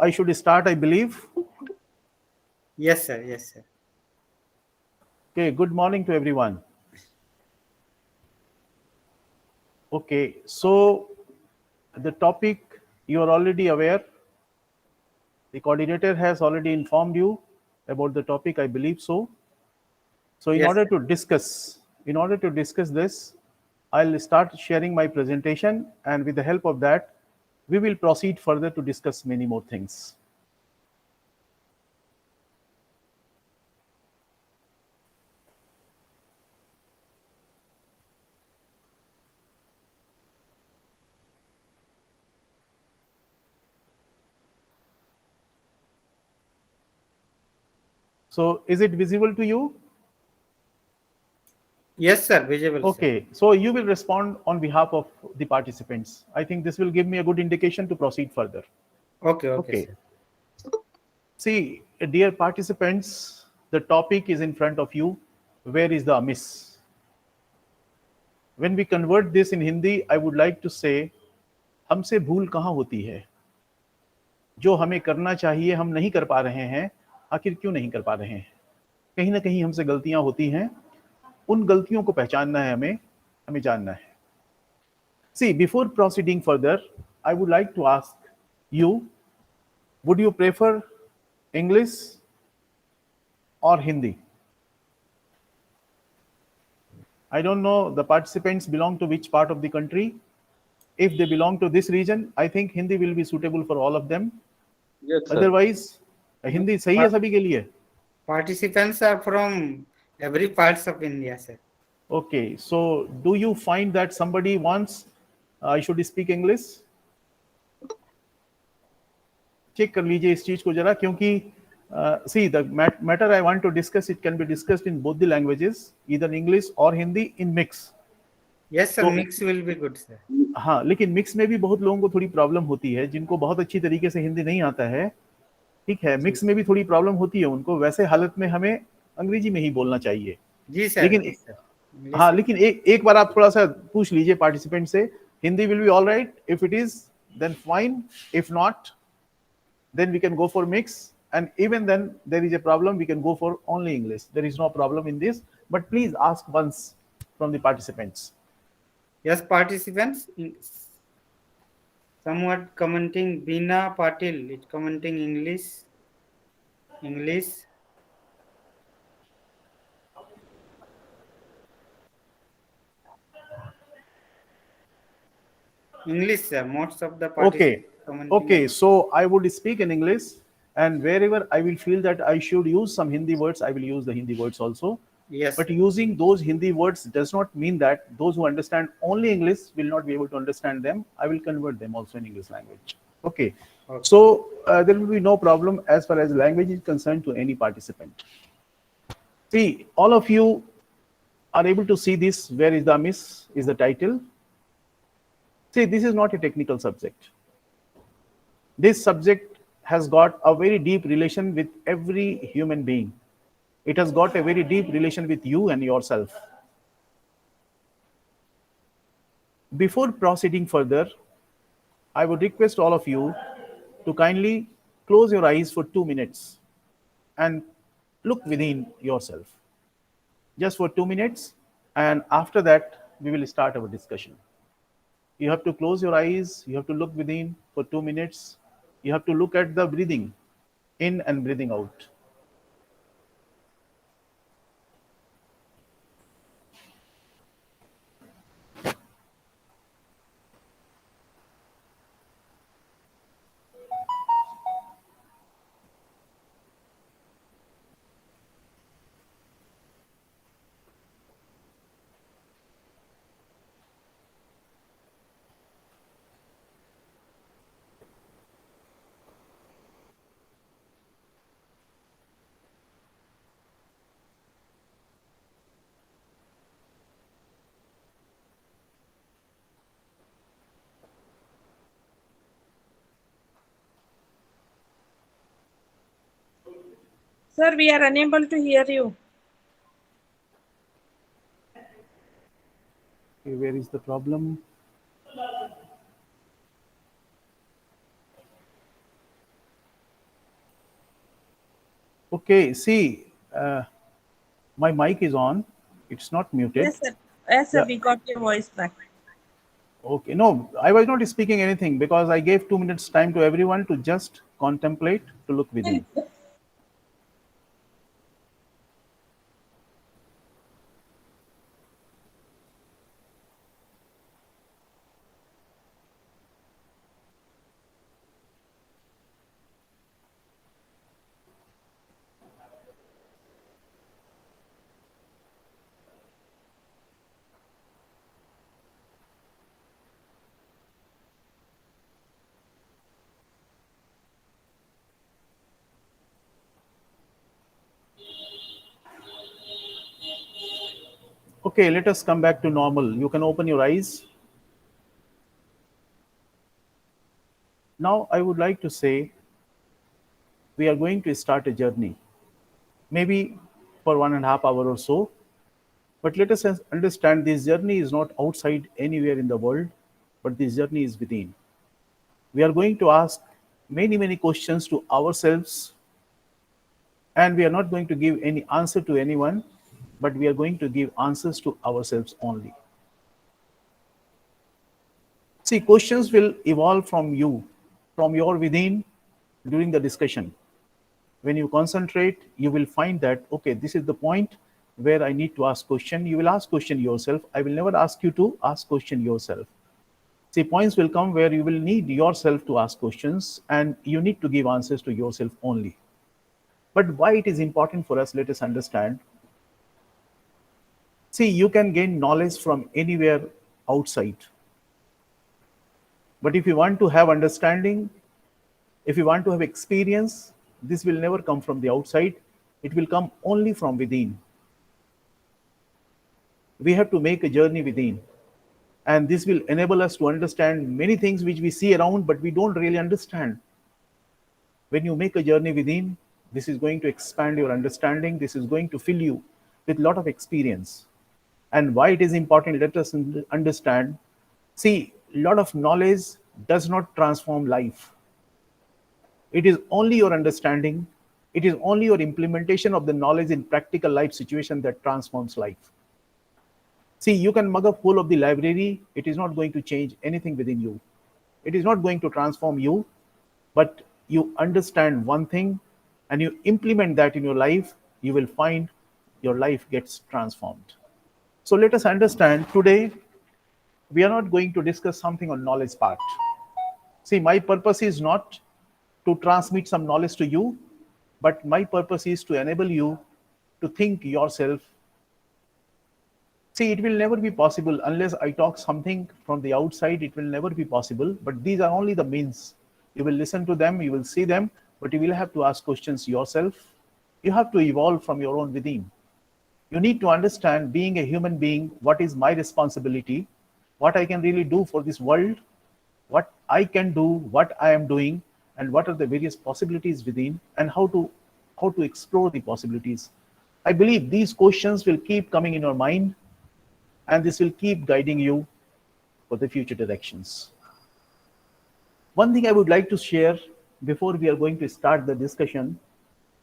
I should start, I believe. Yes, sir. Yes, sir. Okay, good morning to everyone. Okay, so the topic you are already aware. The coordinator has already informed you about the topic, I believe so. So Yes, sir. in order to discuss this, I'll start sharing my presentation, and with the help of that, we will proceed further to discuss many more things. So is it visible to you? Yes, sir. Visible, sir. Okay, so you will respond on behalf of the participants. I think this will give me a good indication to proceed further. Okay, okay, Okay, sir. see, dear participants, the topic is in front of you. Where is the amiss? When we convert this in Hindi, I would like to say, हमसे भूल कहाँ होती है? जो हमें करना चाहिए हम नहीं कर पा रहे हैं, आखिर क्यों नहीं कर पा रहे हैं? कहीं ना कहीं हमसे गलतियां होती हैं, उन गलतियों को पहचानना है हमें, हमें जानना है. See, before proceeding further, I would like to ask you, would you prefer English or Hindi? I don't know the participants belong to which part of the country. If they belong to this region, I think Hindi will be suitable for all of them. Yes, sir. Otherwise, Hindi सही है सभी के लिए. Participants are from every parts of India, sir. Okay, so do you find that somebody wants I should speak English? Check कर लीजिए इस चीज को जरा, क्योंकि see, the matter I want to discuss, it can be discussed in both the languages, either English or Hindi in mix. Yes, sir. So, Mix will be good, sir. हाँ, लेकिन mix में भी बहुत लोगों को थोड़ी प्रॉब्लम होती है, जिनको बहुत अच्छी तरीके से हिंदी नहीं आता है. ठीक है, मिक्स में भी थोड़ी प्रॉब्लम होती है उनको. वैसे हालत में हमें अंग्रेजी में ही बोलना चाहिए. जी सर. लेकिन जी सर. हाँ, लेकिन एक बार आप थोड़ा सा पूछ लीजिए पार्टिसिपेंट से, Hindi will be all right. If it is then fine, if not then we can go for mix, and even then there is a problem, we can go for only English. There is no problem in this, but please ask once from the participants. Yes, participants. Somewhat commenting Bina Patil. It's commenting English. English. English, sir. Most of the participants commenting. Okay, so I would speak in English, and wherever I will feel that I should use some Hindi words, I will use the Hindi words also. Yes. But sir. using those Hindi words does not mean that those who understand only English will not be able to understand them. I will convert them also in English language. Okay. So there will be no problem as far as language is concerned to any participant. See, all of you are able to see this. Where is the miss is the title. See, this is not a technical subject. This subject has got a very deep relation with every human being. It has got a very deep relation with you and yourself. Before proceeding further, I would request all of you to kindly close your eyes for 2 minutes and look within yourself. Just for 2 minutes, and after that, we will start our discussion. You have to close your eyes, you have to look within for 2 minutes. You have to look at the breathing in and breathing out. Sir, we are unable to hear you. Okay, where is the problem? Okay, see, my mic is on. It's not muted. Yes, sir. Yes, sir. Yeah. We got your voice back. Okay. No, I was not speaking anything because I gave 2 minutes time to everyone to just contemplate, to look within. Okay, let us come back to normal. You can open your eyes. Now, I would like to say we are going to start a journey, maybe for 1.5 hours or so. But let us understand this journey is not outside anywhere in the world, but this journey is within. We are going to ask many, many questions to ourselves, and we are not going to give any answer to anyone, but we are going to give answers to ourselves only. See, questions will evolve from you, from your within during the discussion. When you concentrate, you will find that, okay, this is the point where I need to ask question. You will ask question yourself. I will never ask you to ask question yourself. See, points will come where you will need yourself to ask questions and you need to give answers to yourself only. But why it is important for us, let us understand. See, you can gain knowledge from anywhere outside. But if you want to have understanding, if you want to have experience, this will never come from the outside. It will come only from within. We have to make a journey within. And this will enable us to understand many things which we see around, but we don't really understand. When you make a journey within, this is going to expand your understanding. This is going to fill you with a lot of experience. And why it is important, let us understand. See, a lot of knowledge does not transform life. It is only your understanding, it is only your implementation of the knowledge in practical life situation that transforms life. See, you can mug up full of the library, it is not going to change anything within you. It is not going to transform you, but you understand one thing and you implement that in your life, you will find your life gets transformed. So let us understand today, we are not going to discuss something on knowledge part. See, my purpose is not to transmit some knowledge to you, but my purpose is to enable you to think yourself. See, it will never be possible unless I talk something from the outside, it will never be possible. But these are only the means. You will listen to them, you will see them, but you will have to ask questions yourself. You have to evolve from your own within. You need to understand, being a human being, what is my responsibility, what I can really do for this world, what I can do, what I am doing, and what are the various possibilities within, and how to explore the possibilities. I believe these questions will keep coming in your mind, and this will keep guiding you for the future directions. One thing I would like to share before we are going to start the discussion,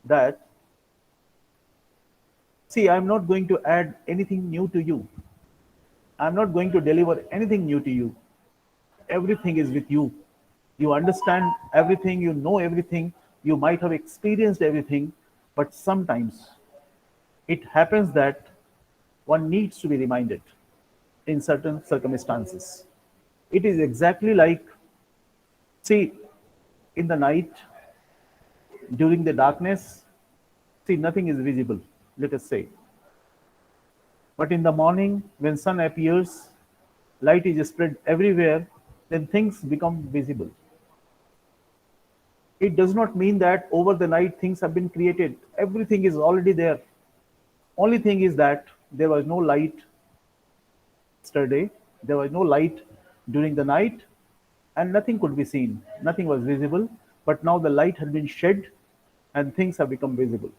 that see, I'm not going to add anything new to you. I'm not going to deliver anything new to you. Everything is with you. You understand everything, you know everything, you might have experienced everything, but sometimes it happens that one needs to be reminded in certain circumstances. It is exactly like, see, in the night, during the darkness, see, nothing is visible, let us say. But in the morning, when sun appears, light is spread everywhere, then things become visible. It does not mean that over the night things have been created. Everything is already there. Only thing is that there was no light yesterday, there was no light during the night, and nothing could be seen. Nothing was visible, but now the light has been shed and things have become visible.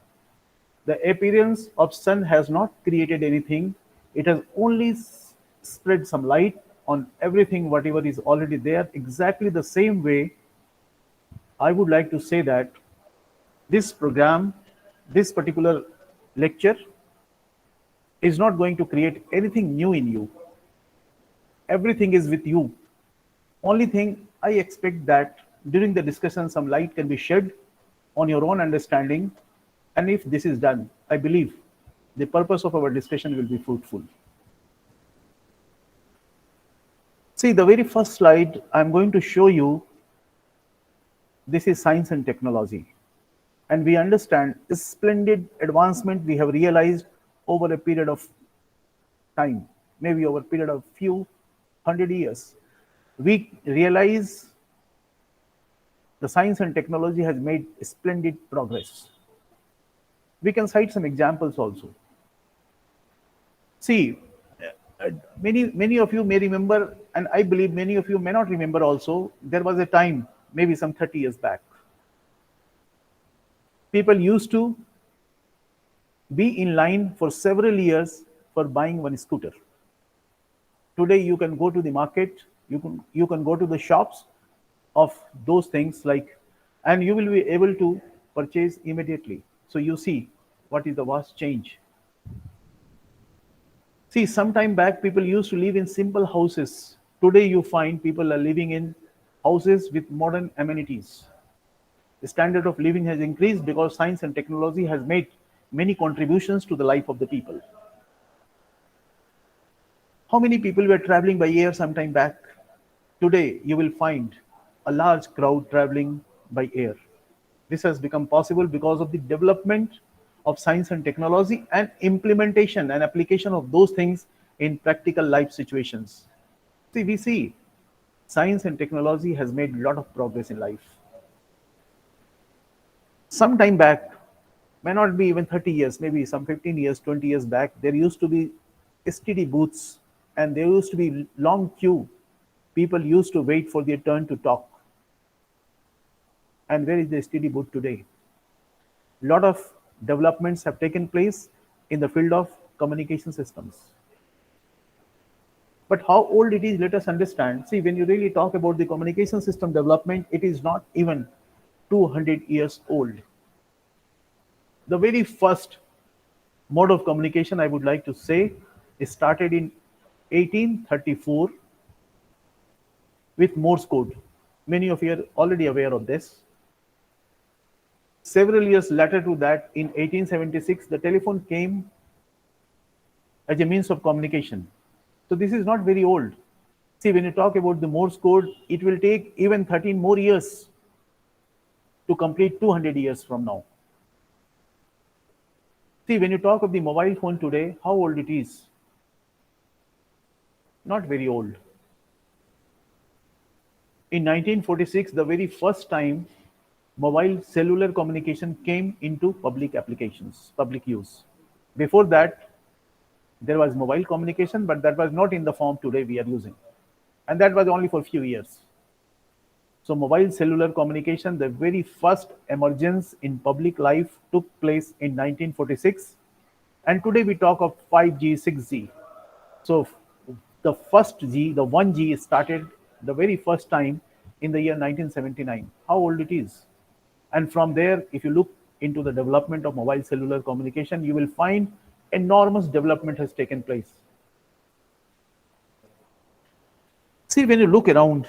The appearance of sun has not created anything. It has only spread some light on everything, whatever is already there. Exactly the same way, I would like to say that this program, this particular lecture is not going to create anything new in you. Everything is with you. Only thing I expect that during the discussion some light can be shed on your own understanding, and if this is done, I believe the purpose of our discussion will be fruitful. See, the very first slide I'm going to show you, this is science and technology. And we understand this splendid advancement we have realized over a period of time, maybe over a period of few hundred years. We realize the science and technology has made splendid progress. We can cite some examples also. See, many of you may remember, and I believe many of you may not remember also, there was a time, maybe some 30 years back, people used to be in line for several years for buying one scooter. Today you can go to the market, you can go to the shops of those things, like, and you will be able to purchase immediately. So you see what is the vast change. See, some time back people used to live in simple houses. Today you find people are living in houses with modern amenities. The standard of living has increased because science and technology has made many contributions to the life of the people. How many people were traveling by air some time back? Today you will find a large crowd traveling by air. This has become possible because of the development of science and technology and implementation and application of those things in practical life situations. See, we see science and technology has made a lot of progress in life. Some time back, may not be even 30 years, maybe some 15 years, 20 years back, there used to be STD booths and there used to be long queue. People used to wait for their turn to talk. And where is the STD booth today? A lot of developments have taken place in the field of communication systems. But how old it is, let us understand. See, when you really talk about the communication system development, it is not even 200 years old. The very first mode of communication, I would like to say, is started in 1834 with Morse code. Many of you are already aware of this. Several years later to that, in 1876, the telephone came as a means of communication. So this is not very old. See, when you talk about the Morse code, it will take even 13 more years to complete 200 years from now. See, when you talk of the mobile phone today, how old it is? Not very old. In 1946, the very first time mobile cellular communication came into public applications, public use. Before that, there was mobile communication, but that was not in the form today we are using. And that was only for a few years. So mobile cellular communication, the very first emergence in public life took place in 1946. And today we talk of 5G, 6G. So the first G, the 1G started the very first time in the year 1979. How old it is? And from there, if you look into the development of mobile cellular communication, you will find enormous development has taken place. See, when you look around,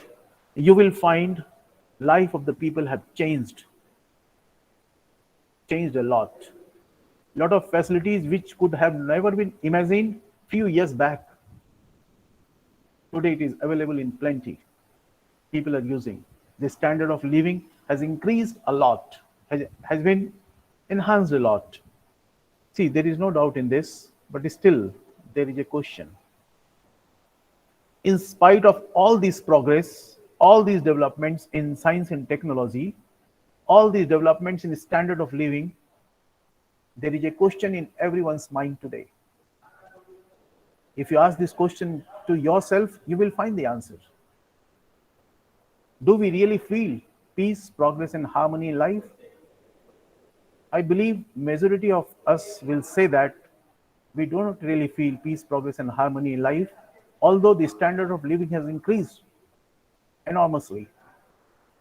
you will find life of the people have changed a lot. Lot of facilities which could have never been imagined few years back. Today it is available in plenty. People are using. The standard of living has increased a lot, has been enhanced a lot. See, there is no doubt in this, but still there is a question. In spite of all this progress, all these developments in science and technology, all these developments in the standard of living, there is a question in everyone's mind today. If you ask this question to yourself, you will find the answer. Do we really feel peace, progress, and harmony in life? I believe majority of us will say that we do not really feel peace, progress, and harmony in life, although the standard of living has increased enormously.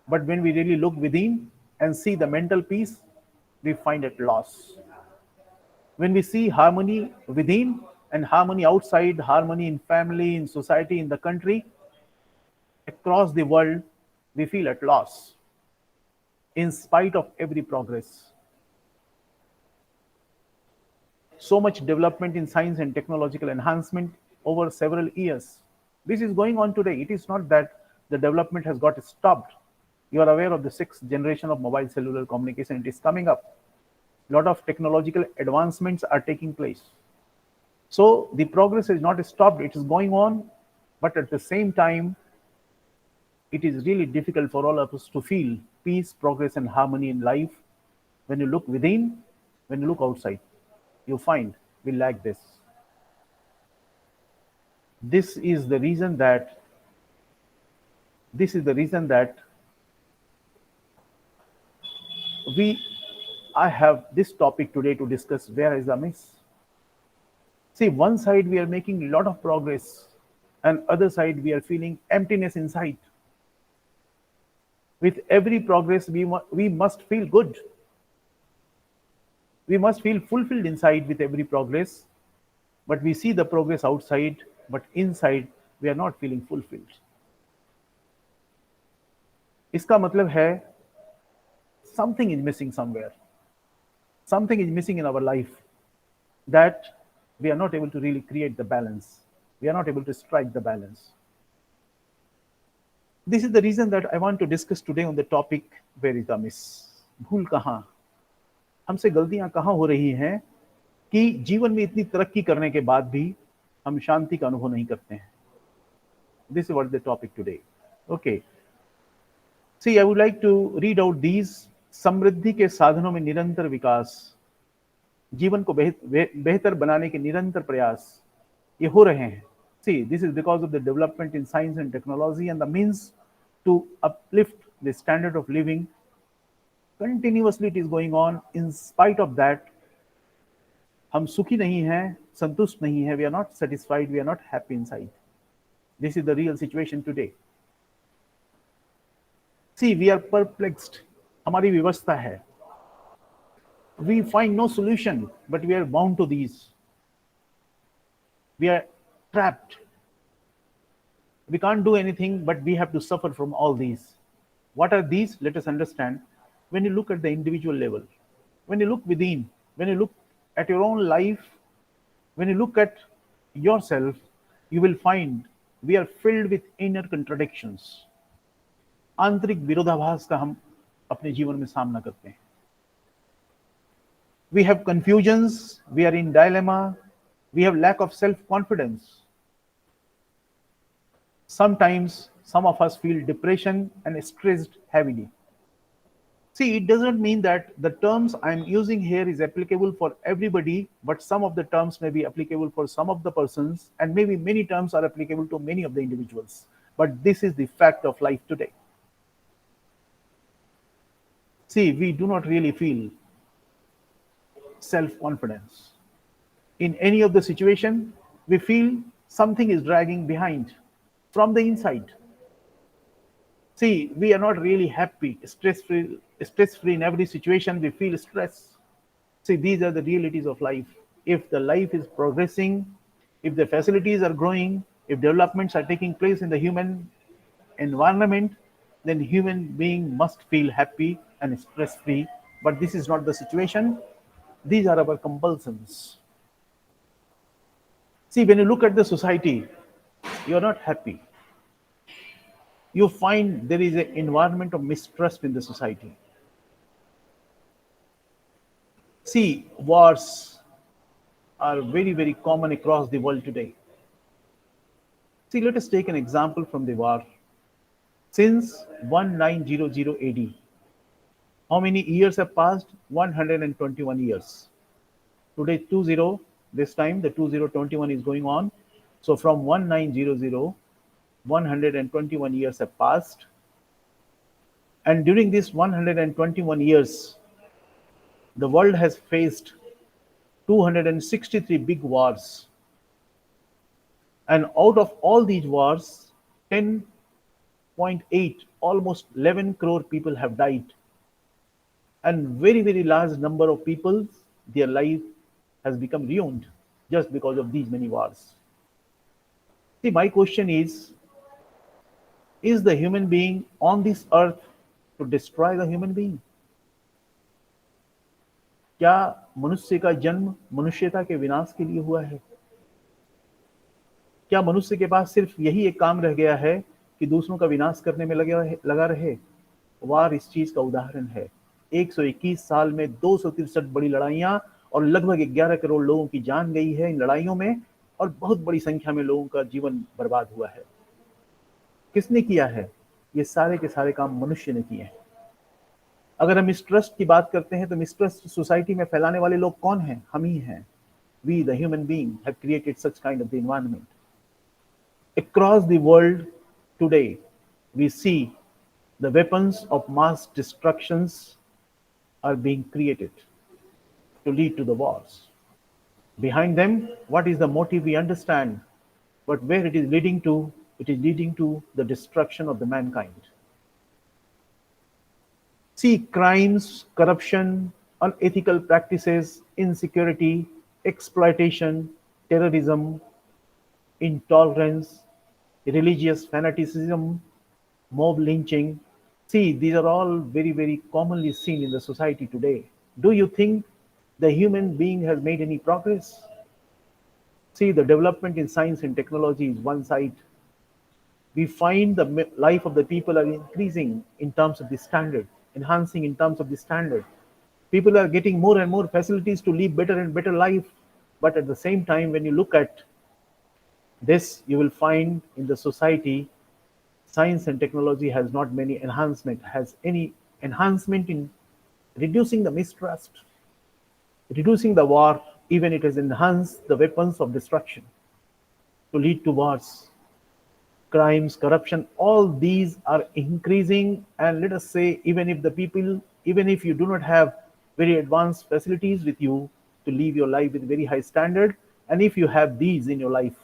But when we really look within and see the mental peace, we find it loss. when we see harmony within and harmony outside, harmony in family, in society, in the country, across the world, we feel at loss in spite of every progress. So much development in science and technological enhancement over several years. This is going on today. It is not that the development has got stopped. You are aware of the sixth generation of mobile cellular communication. It is coming up. A lot of technological advancements are taking place. So the progress is not stopped, it is going on, but at the same time, it is really difficult for all of us to feel peace, progress, and harmony in life. When you look within, when you look outside, you find we lack this. This is the reason that I have this topic today to discuss where is the miss. See, one side we are making a lot of progress, and other side we are feeling emptiness inside. With every progress, we must feel good. We must feel fulfilled inside with every progress, but we see the progress outside, but inside we are not feeling fulfilled. इसका मतलब है something is missing somewhere. Something is missing in our life that we are not able to really create the balance. We are not able to strike the balance. This is the reason that I want to discuss today on the topic, where is the miss? भूल कहाँ? हमसे गलतियां कहाँ हो रही हैं कि जीवन में इतनी तरक्की करने के बाद भी हम शांति का अनुभव नहीं करते हैं. This is what the topic today. Okay. See, I would like to read out these. समृद्धि के साधनों में निरंतर विकास, जीवन को बेहतर बनाने के निरंतर प्रयास ये हो रहे हैं. See, this is because of the development in science and technology and the means to uplift the standard of living. Continuously it is going on. In spite of that, हम सुखी नहीं हैं, संतुष्ट नहीं हैं. We are not satisfied. We are not happy inside. This is the real situation today. See, we are perplexed. हमारी व्यवस्था है. We find no solution, but we are bound to these. We are trapped. We can't do anything, but we have to suffer from all these. What are these? Let us understand. When you look at the individual level, when you look within, when you look at your own life, when you look at yourself, you will find we are filled with inner contradictions. आंतरिक विरोधाभास का हम अपने जीवन में सामना करते हैं. We have confusions, we are in dilemma, we have lack of self-confidence. Sometimes some of us feel depression and stressed heavily. See, it doesn't mean that the terms I'm using here is applicable for everybody, but some of the terms may be applicable for some of the persons, and maybe many terms are applicable to many of the individuals. But this is the fact of life today. See, we do not really feel self-confidence. In any of the situation, we feel something is dragging behind from the inside. See, we are not really happy, stress-free in every situation. We feel stress. See, these are the realities of life. If the life is progressing, if the facilities are growing, if developments are taking place in the human environment, then human being must feel happy and stress-free. But this is not the situation. These are our compulsions. See, when you look at the society, you are not happy. You find there is an environment of mistrust in the society. See, wars are very, very common across the world today. See, let us take an example from the war. Since 1900 AD, how many years have passed? 121 years. Today, 20, this time the 2021 is going on. So from 1900, 121 years have passed. And during these 121 years, the world has faced 263 big wars. And out of all these wars, 10.8, almost 11 crore people have died. And very, very large number of people, their life has become ruined just because of these many wars. See, my question is the human being on this earth to destroy the human being? क्या मनुष्य का जन्म मनुष्यता के विनाश के लिए हुआ है? क्या मनुष्य के पास सिर्फ यही एक काम रह गया है कि दूसरों का विनाश करने में लगा रहे? वार इस चीज का उदाहरण है। 121 साल में 263 बड़ी लड़ाइयां और लगभग 11 करोड़ लोगों की जान गई है इन लड़ाइयों में, और बहुत बड़ी संख्या में लोगों का जीवन बर्बाद हुआ है। किसने किया है? ये सारे के सारे काम मनुष्य ने किए हैं। अगर हम मिसट्रस्ट की बात करते हैं तो मिसट्रस्ट सोसाइटी में फैलाने वाले लोग कौन हैं? हम ही हैं। We the human being have created such kind of the environment. Across the world today, we see the weapons of mass destructions are being created to lead to the wars. Behind them, what is the motive we understand, but where it is leading to, it is leading to the destruction of the mankind. See, crimes, corruption, unethical practices, insecurity, exploitation, terrorism, intolerance, religious fanaticism, mob lynching. See, these are all very, very commonly seen in the society today. Do you think the human being has made any progress? See, the development in science and technology is one side. We find the life of the people are increasing in terms of the standard, enhancing in terms of the standard. People are getting more and more facilities to live better and better life. But at the same time, when you look at this, you will find in the society, science and technology has not many enhancement, has any enhancement in reducing the mistrust, reducing the war, even it has enhanced the weapons of destruction to lead to wars, crimes, corruption. All these are increasing, and let us say, even if the people, even if you do not have very advanced facilities with you to live your life with very high standard, and if you have these in your life,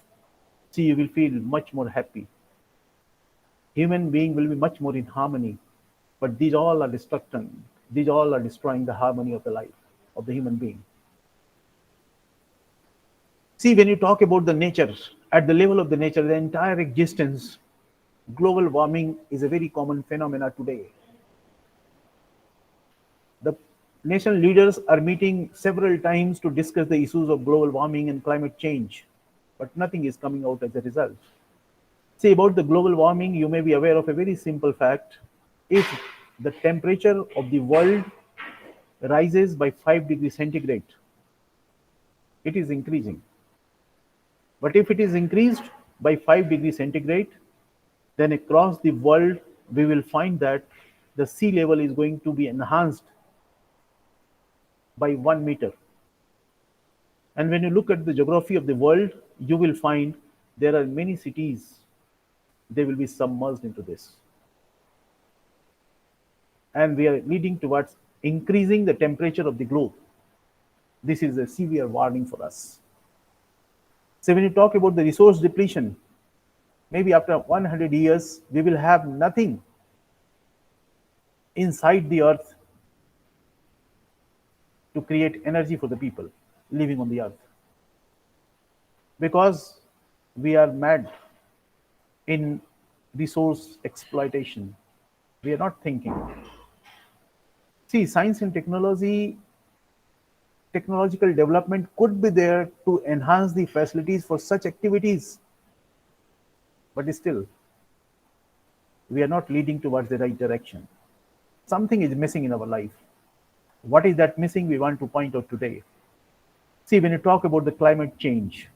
see, you will feel much more happy. Human being will be much more in harmony. But these all are destruction. These all are destroying the harmony of the life of the human being. See, when you talk about the nature, at the level of the nature, the entire existence, global warming is a very common phenomena today. The nation leaders are meeting several times to discuss the issues of global warming and climate change, but nothing is coming out as a result. See, about the global warming, you may be aware of a very simple fact. If the temperature of the world rises by 5 degrees centigrade, it is increasing. But if it is increased by 5 degrees centigrade, then across the world, we will find that the sea level is going to be enhanced by 1 meter. And when you look at the geography of the world, you will find there are many cities, they will be submerged into this. And we are leading towards increasing the temperature of the globe. This is a severe warning for us. So when you talk about the resource depletion, maybe after 100 years, we will have nothing inside the earth to create energy for the people living on the earth. Because we are mad in resource exploitation. We are not thinking. See, science and technology, technological development could be there to enhance the facilities for such activities. But still, we are not leading towards the right direction. Something is missing in our life. What is that missing? We want to point out today. See, when you talk about the climate change,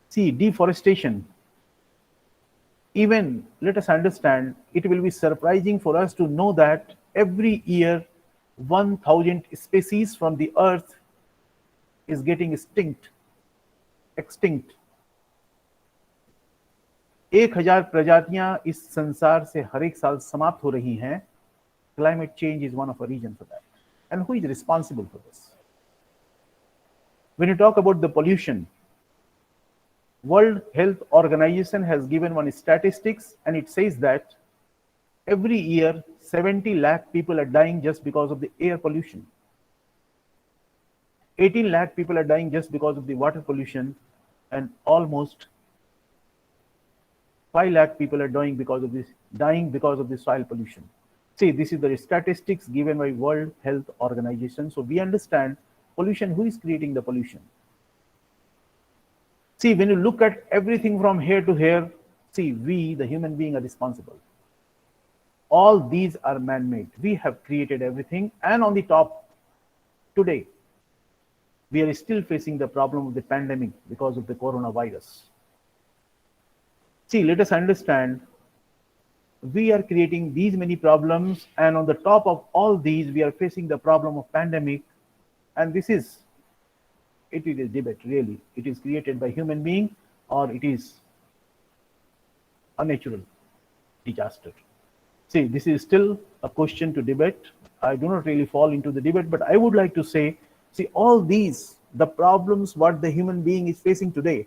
see, deforestation, even let us understand, it will be surprising for us to know that every year 1,000 species from the earth is getting extinct. 1,000 प्रजातियां इस संसार से हर एक साल समाप्त हो रही हैं. Climate change is one of the reasons for that. And who is responsible for this? When you talk about the pollution, World Health Organization has given one statistics, and it says that every year 70 lakh people are dying just because of the air pollution. 18 lakh people are dying just because of the water pollution, and almost 5 lakh people are dying because of the soil pollution. See, this is the statistics given by World Health Organization. So we understand pollution, who is creating the pollution? See, when you look at everything from here to here, see, we, the human being, are responsible. All these are man-made. We have created everything. And on the top, today, we are still facing the problem of the pandemic because of the coronavirus. See, let us understand, we are creating these many problems, and on the top of all these, we are facing the problem of pandemic. And it is a debate, really. It is created by human being, or it is a natural disaster. See, this is still a question to debate. I do not really fall into the debate, but I would like to say, see, all these, the problems what the human being is facing today,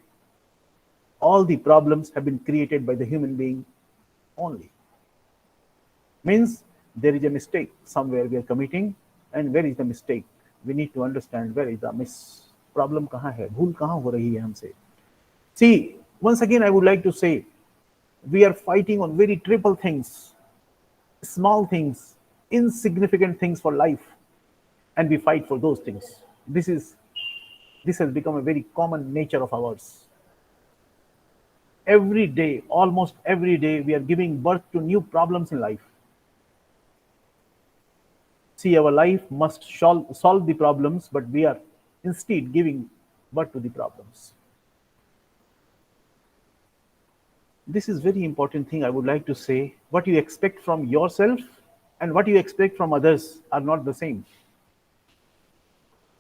all the problems have been created by the human being only. Means there is a mistake somewhere we are committing, and where is the mistake? We need to understand where is the miss. Problem kahan hai? Bhool kahan ho rahi hai humse? See, once again, I would like to say, we are fighting on very trivial things, small things, insignificant things for life, and we fight for those things. This has become a very common nature of ours. Every day, almost every day, we are giving birth to new problems in life. See, our life must solve the problems, but we are instead giving birth to the problems. This is very important thing I would like to say. What you expect from yourself and what you expect from others are not the same.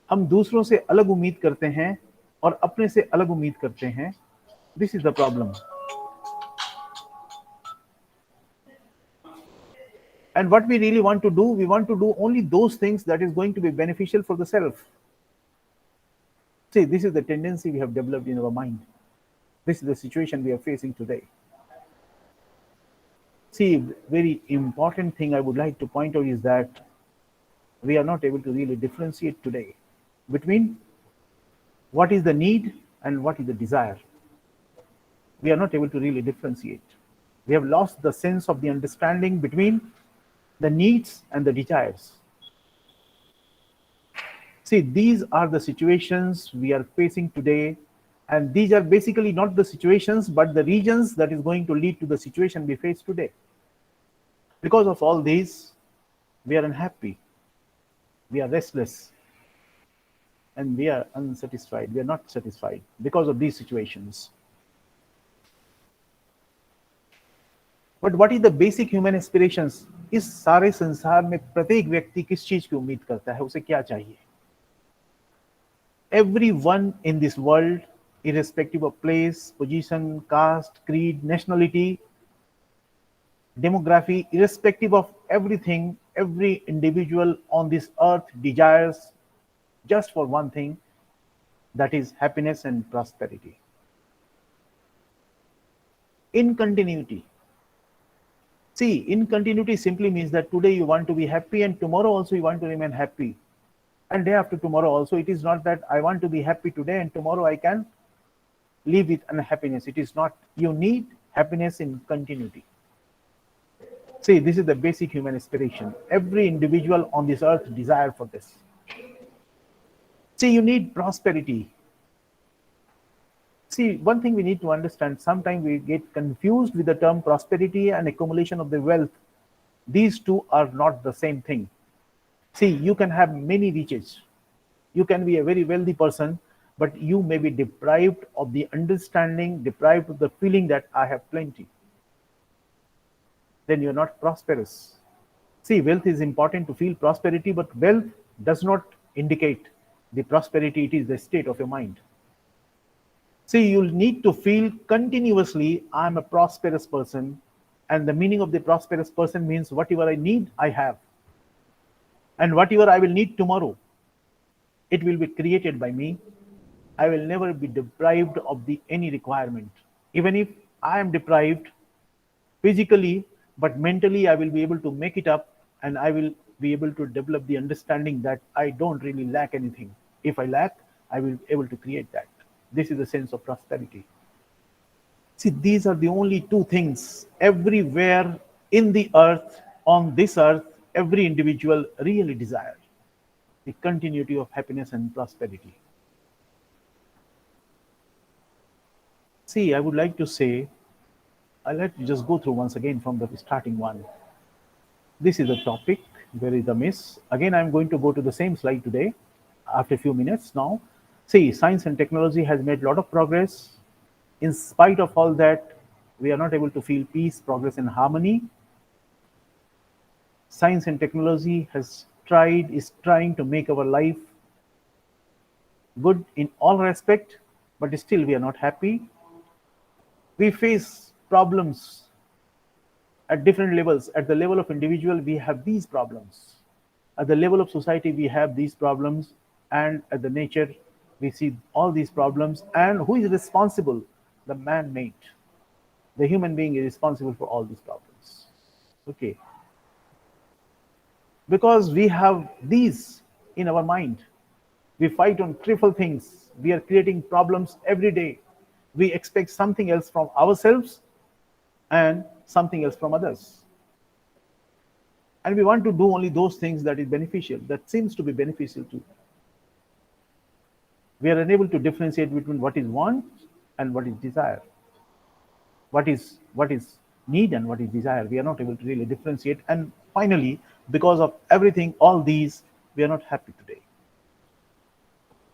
हम दूसरों से अलग उम्मीद करते हैं और अपने से अलग उम्मीद करते हैं. This is the problem. And what we really want to do, we want to do only those things that is going to be beneficial for the self. See, this is the tendency we have developed in our mind. This is the situation we are facing today. See, very important thing I would like to point out is that we are not able to really differentiate today between what is the need and what is the desire. We are not able to really differentiate. We have lost the sense of the understanding between the needs and the desires. See, these are the situations we are facing today, and these are basically not the situations, but the regions that is going to lead to the situation we face today. Because of all these, we are unhappy, we are restless, and we are unsatisfied. We are not satisfied because of these situations. But what is the basic human aspirations? इस सारे संसार में प्रत्येक व्यक्ति किस चीज की उम्मीद करता है, उसे क्या चाहिए? Everyone in this world, irrespective of place, position, caste, creed, nationality, demography, irrespective of everything, every individual on this earth desires just for one thing, that is happiness and prosperity. In continuity. See, in continuity simply means that today you want to be happy and tomorrow also you want to remain happy. And day after tomorrow also, it is not that I want to be happy today and tomorrow I can live with unhappiness. It is not. You need happiness in continuity. See, this is the basic human aspiration. Every individual on this earth desires for this. See, you need prosperity. See, one thing we need to understand, sometimes we get confused with the term prosperity and accumulation of the wealth. These two are not the same thing. See, you can have many riches. You can be a very wealthy person, but you may be deprived of the understanding, deprived of the feeling that I have plenty. Then you're not prosperous. See, wealth is important to feel prosperity, but wealth does not indicate the prosperity. It is the state of your mind. See, you'll need to feel continuously, I'm a prosperous person. And the meaning of the prosperous person means whatever I need, I have. And whatever I will need tomorrow, it will be created by me. I will never be deprived of any requirement. Even if I am deprived physically, but mentally I will be able to make it up, and I will be able to develop the understanding that I don't really lack anything. If I lack, I will be able to create that. This is the sense of prosperity. See, these are the only two things everywhere in the earth, on this earth, every individual really desire: the continuity of happiness and prosperity. See, I would like to say, I'll let you just go through once again from the starting one. This is the topic, where is the miss? Again, I'm going to go to the same slide today after a few minutes now. See, science and technology has made a lot of progress. In spite of all that, we are not able to feel peace, progress, and harmony. Science and technology is trying to make our life good in all respect, but still we are not happy. We face problems at different levels. At the level of individual, we have these problems. At the level of society, we have these problems. And at the nature, we see all these problems. And who is responsible? The man-made. The human being is responsible for all these problems. Okay. Because we have these in our mind. We fight on trivial things. We are creating problems every day. We expect something else from ourselves and something else from others. And we want to do only those things that is beneficial, that seems to be beneficial to. We are unable to differentiate between what is want and what is desire. What is need and what is desire. We are not able to really differentiate. And finally, because of everything, all these, we are not happy today.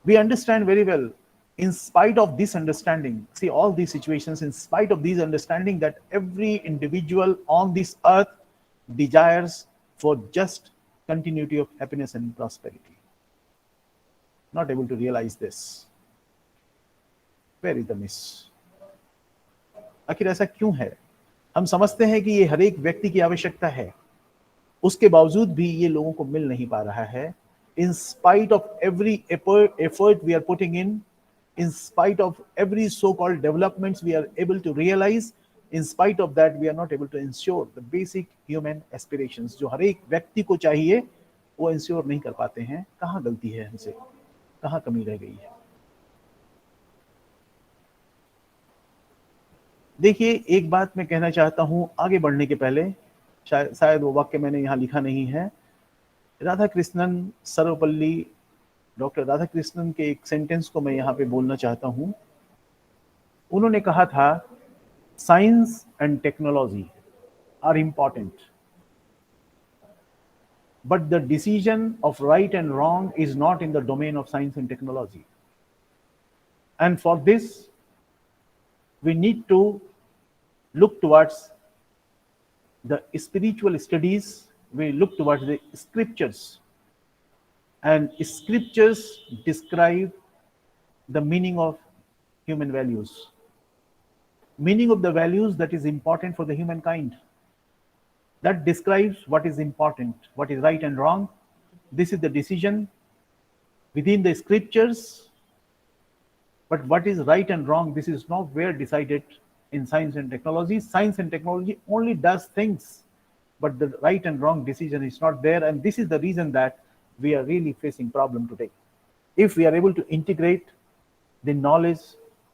We understand very well, in spite of this understanding, see all these situations, in spite of these understanding, that every individual on this earth desires for just continuity of happiness and prosperity. Not able to realize this. Where is the miss? आखिर ऐसा क्यों है? हम समझते हैं कि ये हर एक व्यक्ति की आवश्यकता है, उसके बावजूद भी ये लोगों को मिल नहीं पा रहा है. In spite of every effort we are putting in spite of every so-called developments we are able to realize, in spite of that we are not able to ensure the basic human aspirations जो हर एक व्यक्ति को चाहिए, वो ensure नहीं कर पाते हैं. कहाँ गलती है हमसे? कहाँ कमी रह गई है? देखिए, एक बात मैं कहना चाहता हूं आगे बढ़ने के पहले, शायद वो वाक्य मैंने यहाँ लिखा नहीं है. राधा कृष्णन सर्वपल्ली, डॉक्टर राधा कृष्णन के एक सेंटेंस को मैं यहाँ पे बोलना चाहता हूँ. उन्होंने कहा था, science and technology are important, but the decision of right and wrong is not in the domain of science and technology. And for this we need to look towards the spiritual studies. We look towards the scriptures, and scriptures describe the meaning of human values, meaning of the values that is important for the humankind, that describes what is important, what is right and wrong. This is the decision within the scriptures. But what is right and wrong, this is nowhere decided in science and technology. Science and technology only does things, but the right and wrong decision is not there. And this is the reason that we are really facing problem today. If we are able to integrate the knowledge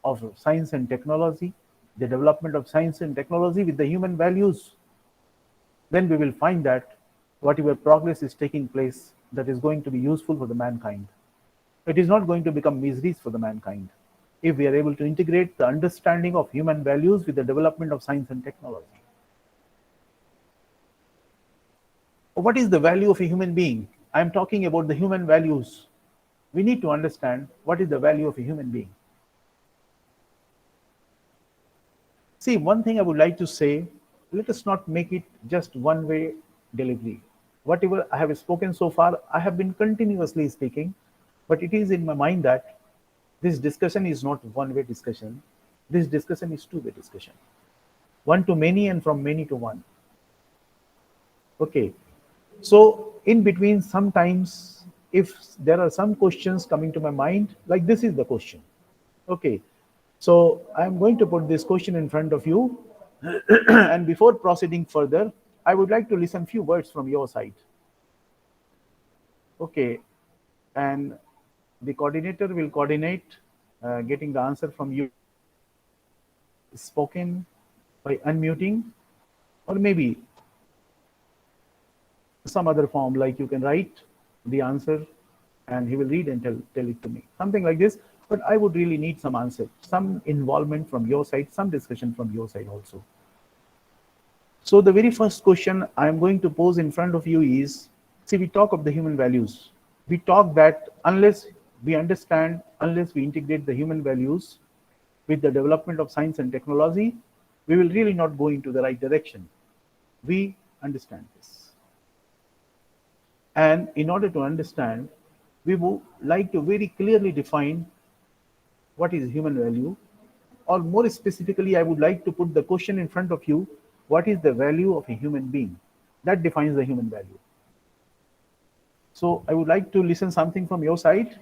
of science and technology, the development of science and technology with the human values, then we will find that whatever progress is taking place, that is going to be useful for the mankind. It is not going to become miseries for the mankind if we are able to integrate the understanding of human values with the development of science and technology. What is the value of a human being? I am talking about the human values. We need to understand what is the value of a human being. See, one thing I would like to say, let us not make it just one-way delivery. Whatever I have spoken so far, I have been continuously speaking, but it is in my mind that this discussion is not one-way discussion. This discussion is two-way discussion. One to many and from many to one. Okay. So in between, sometimes if there are some questions coming to my mind, like this is the question. Okay. So I'm going to put this question in front of you. And before proceeding further, I would like to listen few words from your side. Okay. And The coordinator will coordinate getting the answer from you spoken by unmuting, or maybe some other form, like you can write the answer and he will read and tell it to me, something like this. But I would really need some answer, some involvement from your side, some discussion from your side also. So the very first question I am going to pose in front of you is, see, we talk of the human values. We talk that unless we understand, unless we integrate the human values with the development of science and technology, we will really not go into the right direction. We understand this. And in order to understand, we would like to very clearly define what is human value, or more specifically, I would like to put the question in front of you, what is the value of a human being? That defines the human value. So I would like to listen something from your side.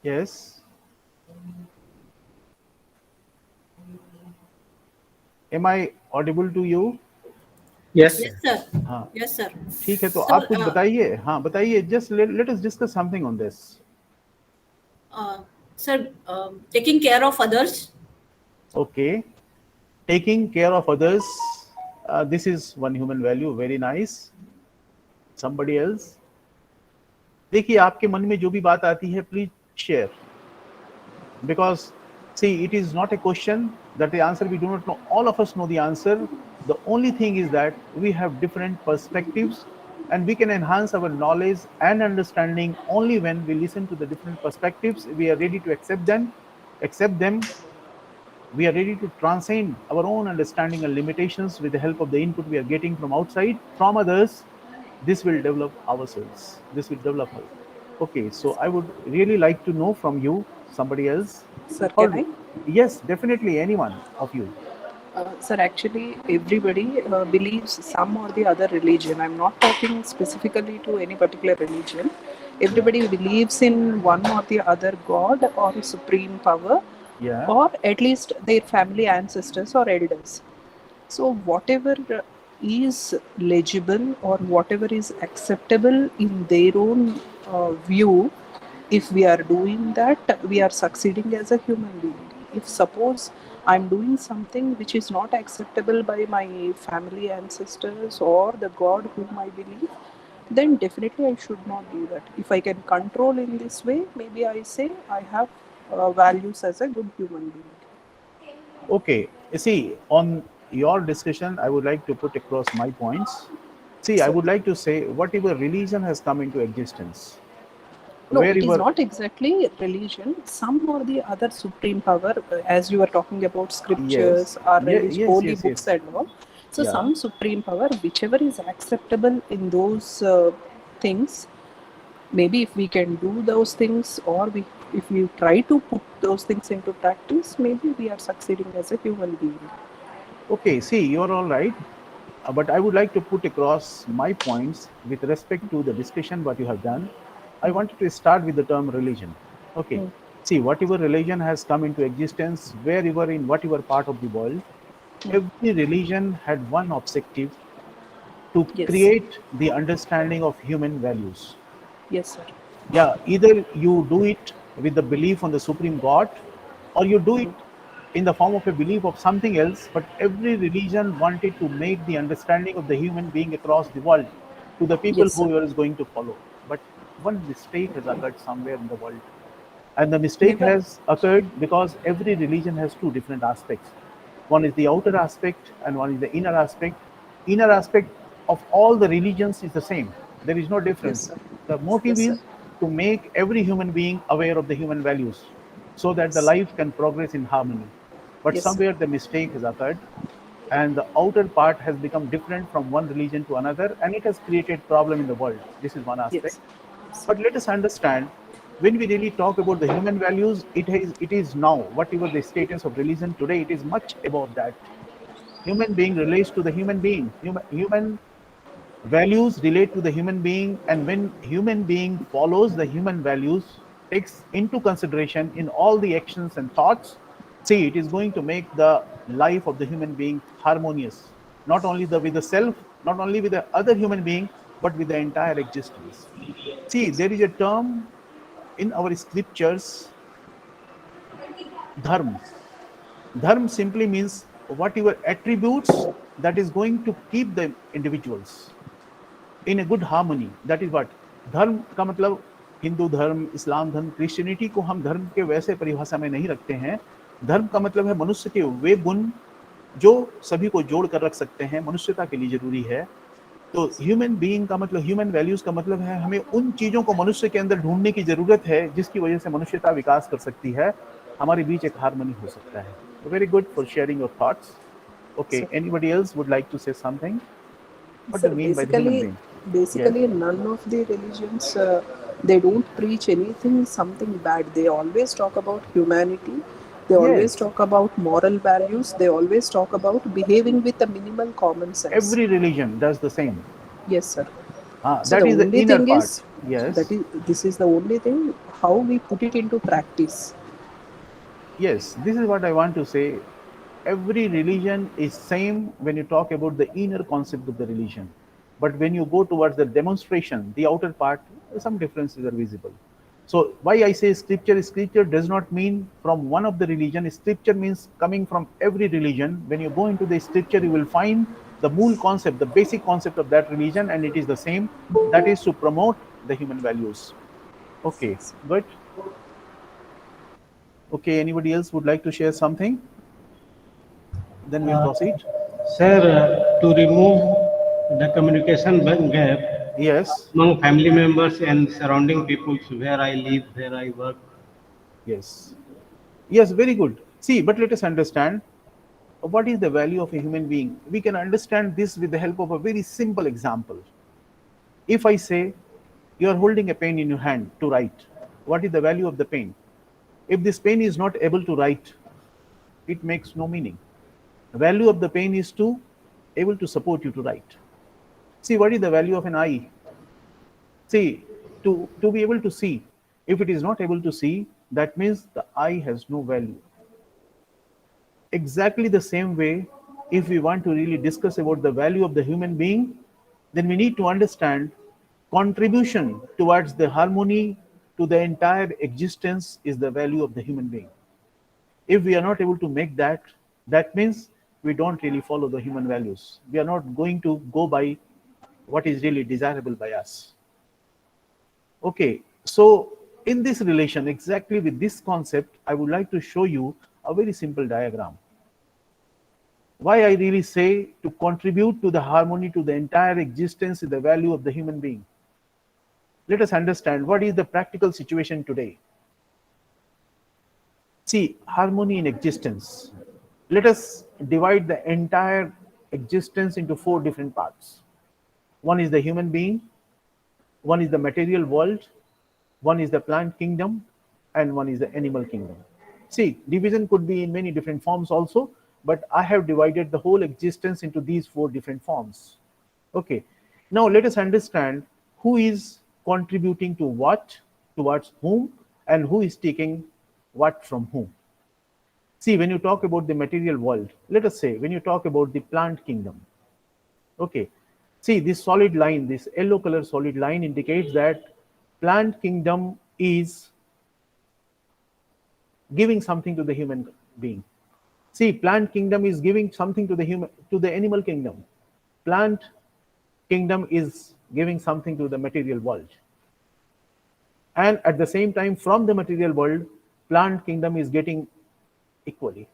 Yes. Am I audible to you? Yes, Yes, sir. sir. हाँ Yes, sir. ठीक है, तो Sir, आप कुछ बताइए. हाँ बताइए. Just let us discuss something on this. Sir, taking care of others. Okay, taking care of others. This is one human value. Very nice. Somebody else. देखिए, आपके मन में जो भी बात आती है, please share. Because see, it is not a question that the answer we do not know. All of us know the answer. The only thing is that we have different perspectives, and we can enhance our knowledge and understanding only when we listen to the different perspectives. We are ready to accept them. We are ready to transcend our own understanding and limitations with the help of the input we are getting from outside, from others. This will develop ourselves. This will develop us. Okay, so I would really like to know from you, somebody else. Sir, Or, can I? yes, definitely anyone of you. Sir, actually, everybody believes some or the other religion. I'm not talking specifically to any particular religion. Everybody believes in one or the other god or supreme power, Yeah. or at least their family ancestors or elders. So, whatever is legible or whatever is acceptable in their own view, if we are doing that, we are succeeding as a human being. If suppose I'm doing something which is not acceptable by my family ancestors or the God whom I believe, then definitely I should not do that. If I can control in this way, maybe I say I have values as a good human being. Okay. See, on your discussion, I would like to put across my points. See, I Sir. would like to say whatever religion has come into existence, No, it is wherever, not exactly religion. Some or the other supreme power, as you were talking about scriptures or holy books yes. and all. So, Yeah. some supreme power, whichever is acceptable in those things, maybe if we can do those things, or if we try to put those things into practice, maybe we are succeeding as a human being. Okay, see, you're all right. But I would like to put across my points with respect to the discussion what you have done. I wanted to start with the term religion. Okay. Mm. See, whatever religion has come into existence, wherever in whatever part of the world, every religion had one objective: to Yes. create the understanding of human values. Yes, sir. Yeah, either you do it with the belief on the supreme god, or you do it in the form of a belief of something else. But every religion wanted to make the understanding of the human being across the world to the people Yes, sir. who is going to follow. But one mistake has occurred somewhere in the world, and the mistake Never. has occurred because every religion has two different aspects. One is the outer aspect and one is the inner aspect. Inner aspect of all the religions is the same. There is no difference. Yes, sir. The motive Yes, is sir. to make every human being aware of the human values so that the Yes. life can progress in harmony. But Yes, sir. somewhere the mistake has occurred, and the outer part has become different from one religion to another, and it has created problem in the world. This is one aspect. Yes. But let us understand, when we really talk about the human values, it is now, whatever the status of religion today, it is much above that. Human being relates to the human being. Human values relate to the human being, and when human being follows the human values, takes into consideration in all the actions and thoughts, see, it is going to make the life of the human being harmonious, not only with the self, not only with the other human being, but with the entire existence. See, there is a term in our scriptures, dharma. Dharma simply means whatever attributes that is going to keep the individuals in a good harmony. That is what धर्म का मतलब हिंदू धर्म, इस्लाम धर्म, Christianity को हम धर्म के वैसे परिभाषा में नहीं रखते हैं. धर्म का मतलब है मनुष्य के वे गुण जो सभी को जोड़ कर रख सकते हैं, मनुष्यता के लिए जरूरी है. तो ह्यूमन बीइंग का मतलब, ह्यूमन वैल्यूज का मतलब है हमें उन चीजों को मनुष्य के अंदर ढूंढने की जरूरत है जिसकी वजह से मनुष्यता विकास कर सकती है, हमारे बीच एक हार्मनी हो सकता है. Very good for sharing your thoughts. Okay, anybody else would like to say something? What do you mean by the human being? Basically, none of the religions they don't preach anything something bad. They always talk about humanity. They always Yes. talk about moral values. They always talk about behaving with a minimal common sense. Every religion does the same. Yes, sir. Ah, So that the is the only inner thing part. is Yes. this is the only thing how we put it into practice. Yes, this is what I want to say. Every religion is same when you talk about the inner concept of the religion. But when you go towards the demonstration, the outer part, some differences are visible. So why I say scripture does not mean from one of the religion. Scripture means coming from every religion. When you go into the scripture, you will find the mool concept, the basic concept of that religion, and it is the same. That is to promote the human values. Okay, good. Okay, anybody else would like to share something? Then we'll proceed. Sir, to remove the communication gap Yes, among family members and surrounding peoples where I live, where I work. yes. Yes, very good. See, but let us understand what is the value of a human being. We can understand this with the help of a very simple example. If I say you are holding a pen in your hand to write, what is the value of the pen? If this pen is not able to write, it makes no meaning. The value of the pen is to able to support you to write. See, what is the value of an eye? See, to be able to see, if it is not able to see, that means the eye has no value. Exactly the same way, if we want to really discuss about the value of the human being, then we need to understand contribution towards the harmony to the entire existence is the value of the human being. If we are not able to make that, that means we don't really follow the human values. We are not going to go by what is really desirable by us. Okay, so in this relation, exactly with this concept, I would like to show you a very simple diagram. Why I really say to contribute to the harmony to the entire existence is the value of the human being. Let us understand what is the practical situation today. See, harmony in existence. Let us divide the entire existence into 4 different parts. One is the human being, one is the material world, one is the plant kingdom, and one is the animal kingdom. See, division could be in many different forms also, but I have divided the whole existence into these 4 different forms. Okay, now let us understand who is contributing to what, towards whom, and who is taking what from whom. See, when you talk about the material world, let us say, when you talk about the plant kingdom, okay, see this solid line, this yellow color solid line indicates that plant kingdom is giving something to the human being. See, plant kingdom is giving something to the animal kingdom. Plant kingdom is giving something to the material world. And at the same time, from the material world, plant kingdom is getting equally.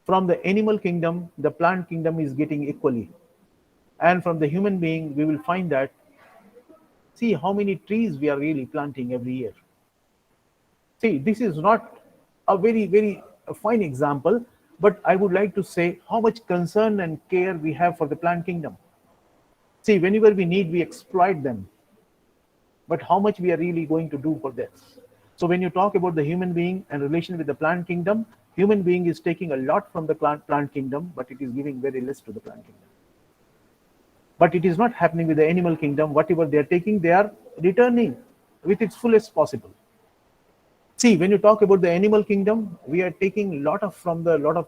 From the animal kingdom, the plant kingdom is getting equally. And from the human being, we will find that, see how many trees we are really planting every year. See, this is not a very, very fine example, but I would like to say how much concern and care we have for the plant kingdom. See, whenever we need, we exploit them. But how much we are really going to do for this? So when you talk about the human being and relation with the plant kingdom, human being is taking a lot from the plant kingdom, but it is giving very less to the plant kingdom. But it is not happening with the animal kingdom. Whatever they are taking, they are returning with its fullest possible. See, when you talk about the animal kingdom, we are taking a lot of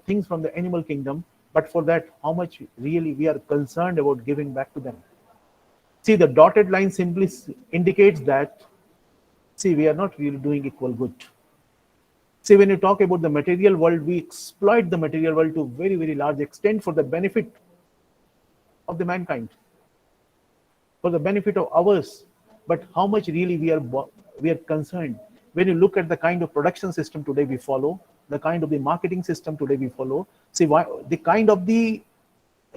things from the animal kingdom, but for that, how much really we are concerned about giving back to them. See, the dotted line simply indicates that, see, we are not really doing equal good. See, when you talk about the material world, we exploit the material world to very, very large extent for the benefit of the mankind, for the benefit of ours. But how much really we are concerned when you look at the kind of production system today we follow, the kind of the marketing system today we follow. See, why the kind of the,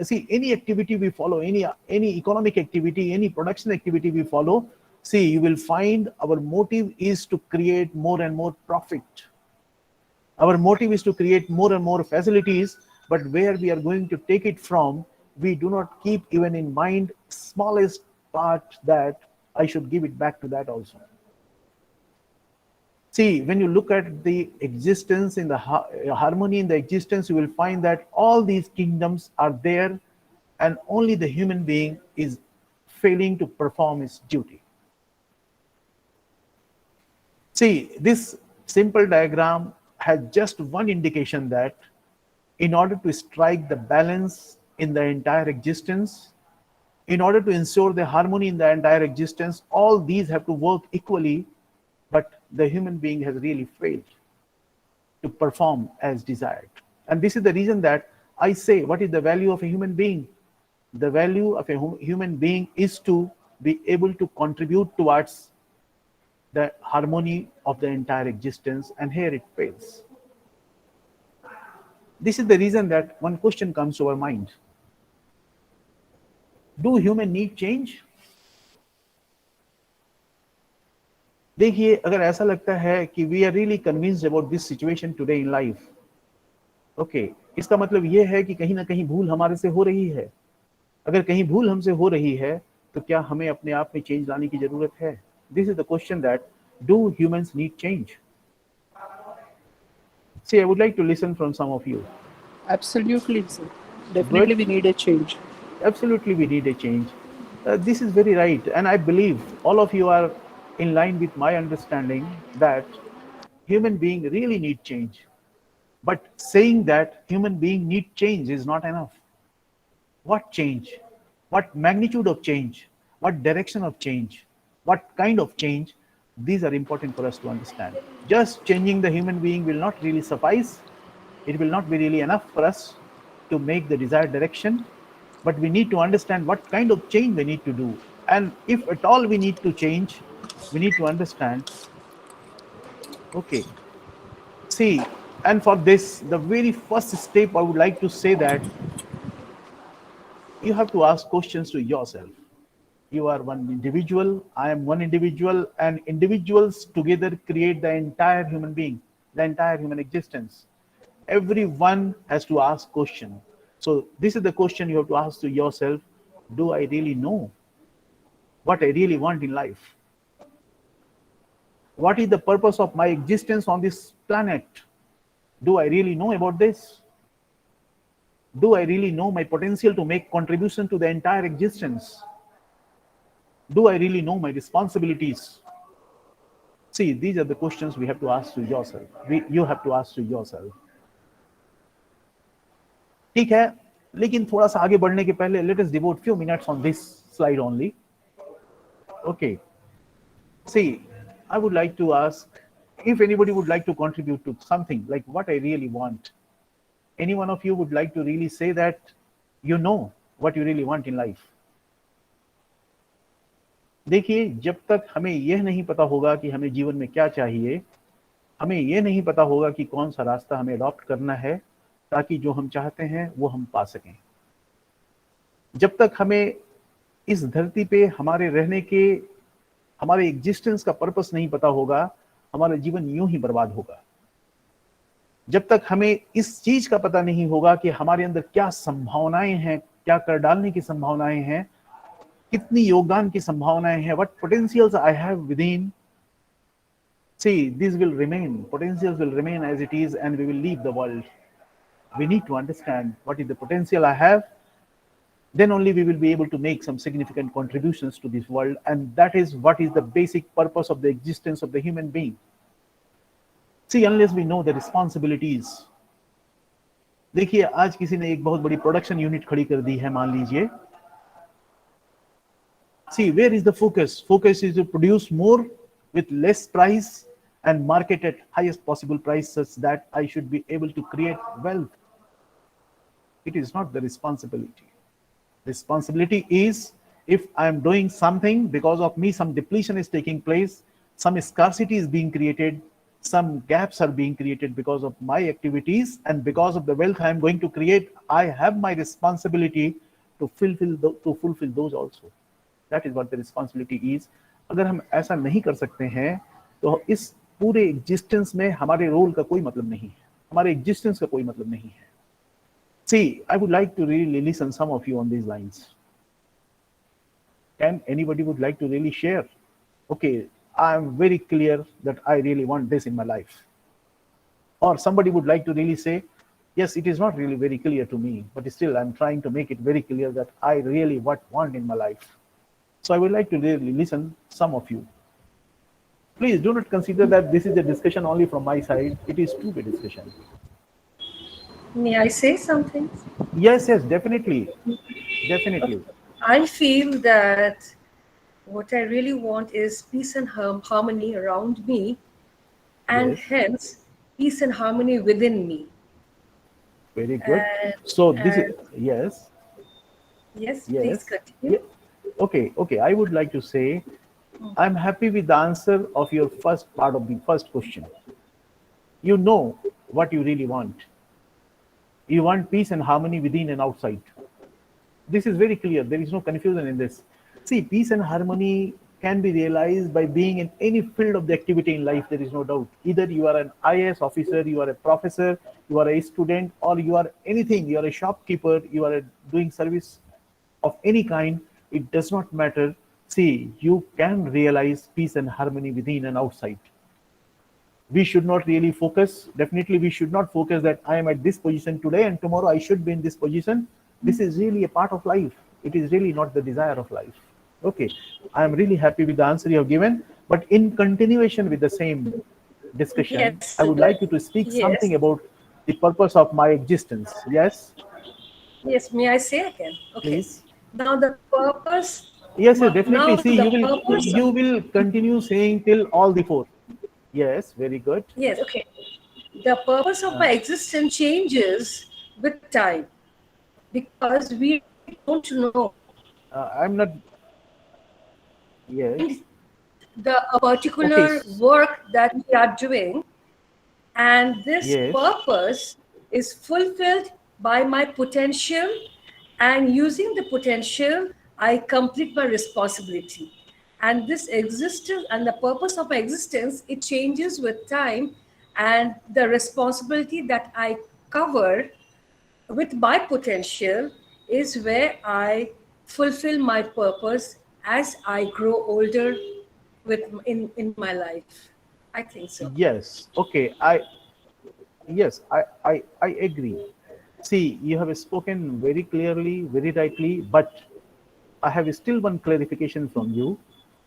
see, any activity we follow, any economic activity, any production activity we follow, see, you will find our motive is to create more and more profit. Our motive is to create more and more facilities, but where we are going to take it from, we do not keep even in mind smallest part that I should give it back to that also. See, when you look at the existence in the harmony in the existence, you will find that all these kingdoms are there and only the human being is failing to perform his duty. See, this simple diagram has just one indication that in order to strike the balance in the entire existence, in order to ensure the harmony in the entire existence, all these have to work equally, but the human being has really failed to perform as desired. And this is the reason that I say, what is the value of a human being? The value of a human being is to be able to contribute towards the harmony of the entire existence, and here it fails. This is the reason that one question comes to our mind. Do human need change? देखिए, अगर ऐसा लगता है कि we are really convinced about this situation today in life, okay, इसका मतलब ये है कि कहीं ना कहीं भूल हमारे से हो रही है. अगर कहीं भूल हमसे हो रही है, तो क्या हमें अपने आप में चेंज लाने की जरूरत है? This is the question, that do humans need change? See, I would like to listen from some of you. Absolutely, sir. Definitely, we need a change. Absolutely, we need a change. This is very right, and I believe all of you are in line with my understanding that human being really need change. But saying that human being need change is not enough. What change? What magnitude of change? What direction of change? What kind of change? These are important for us to understand. Just changing the human being will not really suffice. It will not be really enough for us to make the desired direction. But we need to understand what kind of change we need to do. And if at all we need to change, we need to understand, okay, see, and for this, the very first step, I would like to say that you have to ask questions to yourself. You are one individual, I am one individual, and individuals together create the entire human being, the entire human existence. Everyone has to ask question. So this is the question you have to ask to yourself. Do I really know what I really want in life? What is the purpose of my existence on this planet? Do I really know about this? Do I really know my potential to make contribution to the entire existence? Do I really know my responsibilities? See, these are the questions we have to ask to yourself. You have to ask to yourself. ठीक है, लेकिन थोड़ा सा आगे बढ़ने के पहले let us devote few minutes on this slide only. Okay. See, I would like to ask if anybody would like to contribute to something like what I really want. Any one of you would like to really say that you know what you really want in life? देखिए, जब तक हमें यह नहीं पता होगा कि हमें जीवन में क्या चाहिए, हमें यह नहीं पता होगा कि कौन सा रास्ता हमें अडॉप्ट करना है ताकि जो हम चाहते हैं वो हम पा सकें, जब तक हमें इस धरती पे हमारे रहने के, हमारे एग्जिस्टेंस का पर्पस नहीं पता होगा, हमारा जीवन यूं ही बर्बाद होगा. जब तक हमें इस चीज का पता नहीं होगा कि हमारे अंदर क्या संभावनाएं हैं, क्या कर डालने की संभावनाएं हैं, कितनी योगदान की संभावनाएं हैं, what potentials I have within. See, these will remain, potentials will remain as it is, and we will leave the world. We need to understand what is the potential I have. Then only we will be able to make some significant contributions to this world, and that is what is the basic purpose of the existence of the human being. See, unless we know the responsibilities. देखिए, आज किसी ने एक बहुत बड़ी production unit खड़ी कर दी है, मान लीजिए. See, where is the focus? Focus is to produce more with less price and market at highest possible price such that I should be able to create wealth. It is not the responsibility. Responsibility is if I am doing something because of me, some depletion is taking place, some scarcity is being created, some gaps are being created because of my activities, and because of the wealth I am going to create, I have my responsibility to fulfill those also. That is what the responsibility is. अगर हम ऐसा नहीं कर सकते हैं तो इस पूरे एग्जिस्टेंस में हमारे रोल का कोई मतलब नहीं है, हमारे एग्जिस्टेंस का कोई मतलब नहीं है. See, I would like to really listen some of you on these lines. Can anybody would like to really share? Okay, I am very clear that I really want this in my life. Or somebody would like to really say, yes, it is not really very clear to me, but still I'm trying to make it very clear that I really want in my life. So I would like to really listen some of you. Please do not consider that this is a discussion only from my side. It is two-way discussion. May I say something? Yes, definitely. Definitely. I feel that what I really want is peace and harmony around me, and Yes. hence peace and harmony within me. Very good. And- So this is, yes. Yes, Yes. please continue. Okay. I would like to say, I'm happy with the answer of your first part of the first question. You know what you really want. You want peace and harmony within and outside. This is very clear. There is no confusion in this. See, peace and harmony can be realized by being in any field of the activity in life. There is no doubt. Either you are an IAS officer, you are a professor, you are a student, or you are anything. You are a shopkeeper, you are doing service of any kind. It does not matter. See, you can realize peace and harmony within and outside. We should not really focus. Definitely, we should not focus that I am at this position today and tomorrow I should be in this position. This is really a part of life. It is really not the desire of life. Okay, I am really happy with the answer you have given. But in continuation with the same discussion, Yes. I would like you to speak Yes. something about the purpose of my existence. Yes, Yes, may I say again? Okay. please. Now the purpose. Yes, Now definitely. See, the purpose of- you will continue saying till all the four. Yes, very good. Yes, okay. The purpose of my existence changes with time because we don't know I'm not. Yes. the particular Okay. work that we are doing, and this Yes. purpose is fulfilled by my potential, and using the potential I complete my responsibility. And this existence and the purpose of my existence, it changes with time, and the responsibility that I cover with my potential is where I fulfill my purpose as I grow older in my life. I think so. Yes. Okay. I agree. See, you have spoken very clearly, very rightly, but I have still one clarification from you.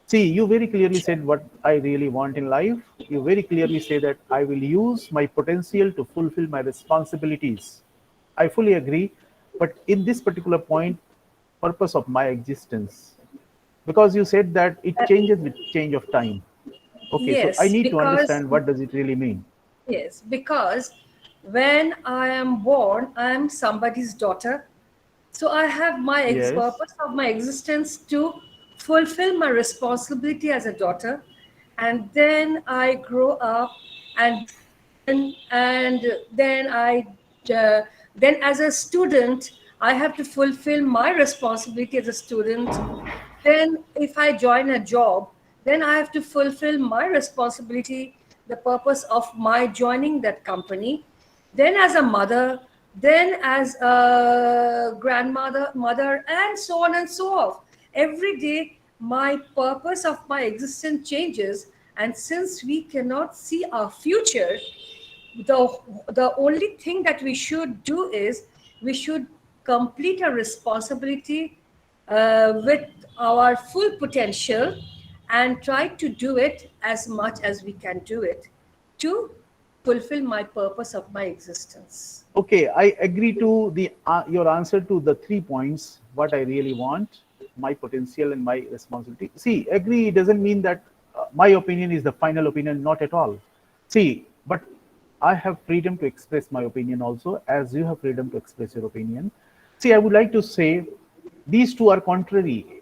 See, you very clearly said what I really want in life. You very clearly say that I will use my potential to fulfill my responsibilities. I fully agree. But in this particular point, purpose of my existence, because you said that it changes with change of time. Okay, Yes, so I need to because- understand what does it really mean. Yes, because when I am born, I am somebody's daughter. So I have my Yes. purpose of my existence to fulfill my responsibility as a daughter. And then I grow up, and then as a student, I have to fulfill my responsibility as a student. Then if I join a job, then I have to fulfill my responsibility, the purpose of my joining that company. Then as a mother, then as a grandmother, mother, and so on and so forth. Every day, my purpose of my existence changes. And since we cannot see our future, the only thing that we should do is we should complete our responsibility with our full potential and try to do it as much as we can do it to fulfill my purpose of my existence. Okay, I agree to the your answer to the 3 points. What I really want, my potential and my responsibility. See, agree doesn't mean that my opinion is the final opinion, not at all. See, but I have freedom to express my opinion also, as you have freedom to express your opinion. See, I would like to say these two are contrary.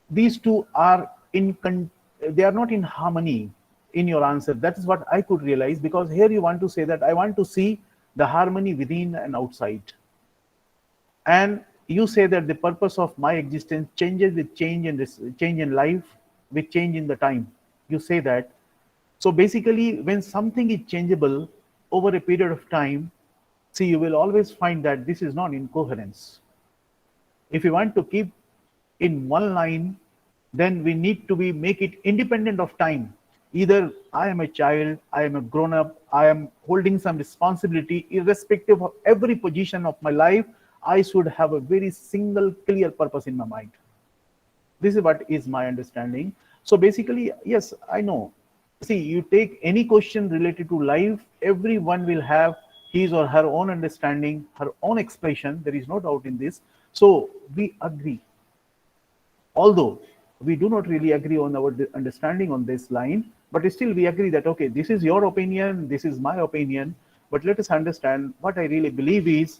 These two are they are not in harmony in your answer. That is what I could realize, because here you want to say that I want to see the harmony within and outside. And you say that the purpose of my existence changes with change in this change in life, with change in the time. You say that. So basically, when something is changeable over a period of time, see, you will always find that this is not in coherence. If you want to keep in one line, then we need to make it independent of time. Either I am a child, I am a grown up, I am holding some responsibility, irrespective of every position of my life, I should have a very single clear purpose in my mind. This is what is my understanding. So basically, yes, I know. See, you take any question related to life, everyone will have his or her own understanding, her own expression. There is no doubt in this. So we agree. Although we do not really agree on our understanding on this line, but still we agree that, okay, this is your opinion, this is my opinion. But let us understand what I really believe is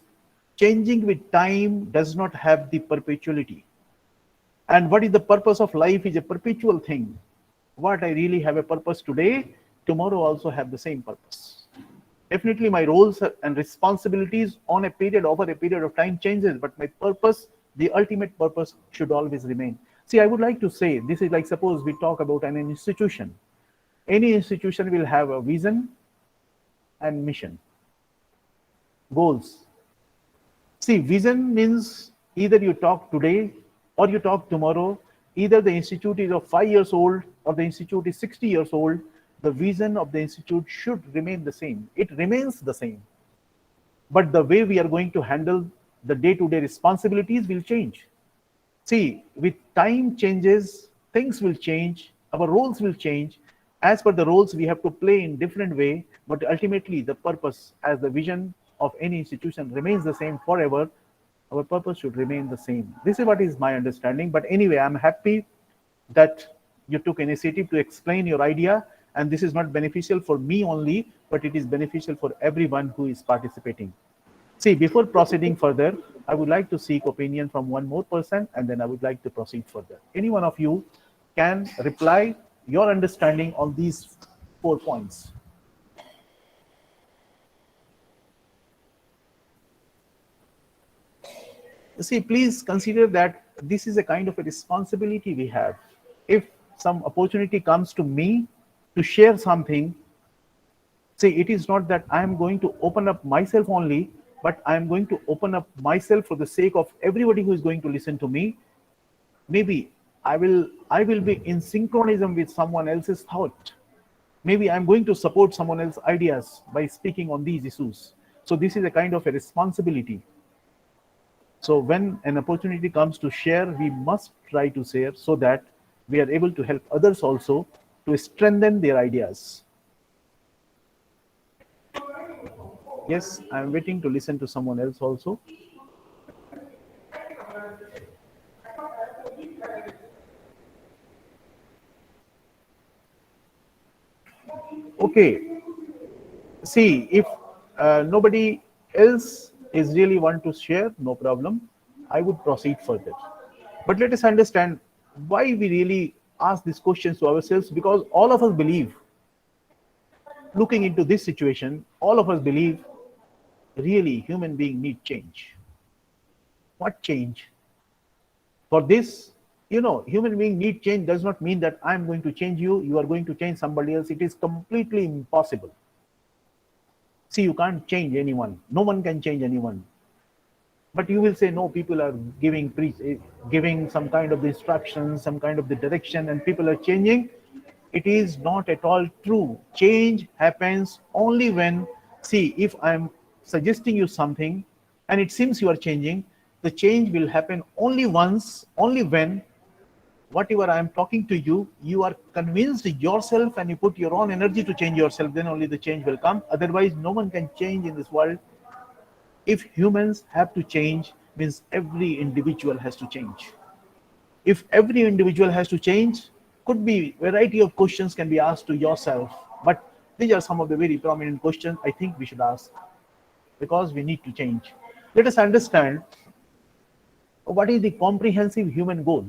changing with time does not have the perpetuality. And what is the purpose of life is a perpetual thing. What I really have a purpose today, tomorrow also have the same purpose. Definitely my roles and responsibilities over a period of time changes, but my purpose, the ultimate purpose, should always remain. See, I would like to say, this is like, suppose we talk about an institution. Any institution will have a vision and mission, goals. See, vision means either you talk today or you talk tomorrow. Either the institute is of 5 years old or the institute is 60 years old. The vision of the institute should remain the same. It remains the same. But the way we are going to handle the day-to-day responsibilities will change. See, with time changes, things will change, our roles will change. As per the roles, we have to play in different way, but ultimately the purpose as the vision of any institution remains the same forever. Our purpose should remain the same. This is what is my understanding. But anyway, I'm happy that you took initiative to explain your idea, and this is not beneficial for me only, but it is beneficial for everyone who is participating. See, before proceeding further, I would like to seek opinion from one more person, and then I would like to proceed further. Any one of you can reply your understanding on these 4 points. See, please consider that this is a kind of a responsibility we have. If some opportunity comes to me to share something, see, it is not that I am going to open up myself only, but I am going to open up myself for the sake of everybody who is going to listen to me. Maybe I will be in synchronism with someone else's thought. Maybe I'm going to support someone else's ideas by speaking on these issues. So this is a kind of a responsibility. So when an opportunity comes to share, we must try to share so that we are able to help others also to strengthen their ideas. Yes, I'm waiting to listen to someone else also. Okay. See, if nobody else is really want to share, no problem. I would proceed further. But let us understand why we really ask these questions to ourselves, because all of us believe, looking into this situation, all of us believe really human being need change. What change? For this, human being need change does not mean that I'm going to change you, you are going to change somebody else. It is completely impossible. See, you can't change anyone. No one can change anyone. But you will say, no, people are giving some kind of instructions, some kind of the direction, and people are changing. It is not at all true. Change happens only when, see, if I'm suggesting you something and it seems you are changing, the change will happen only once, only when whatever I am talking to you, you are convinced yourself and you put your own energy to change yourself, then only the change will come. Otherwise, no one can change in this world. If humans have to change, means every individual has to change. If every individual has to change, could be variety of questions can be asked to yourself, but these are some of the very prominent questions I think we should ask, because we need to change. Let us understand what is the comprehensive human goal.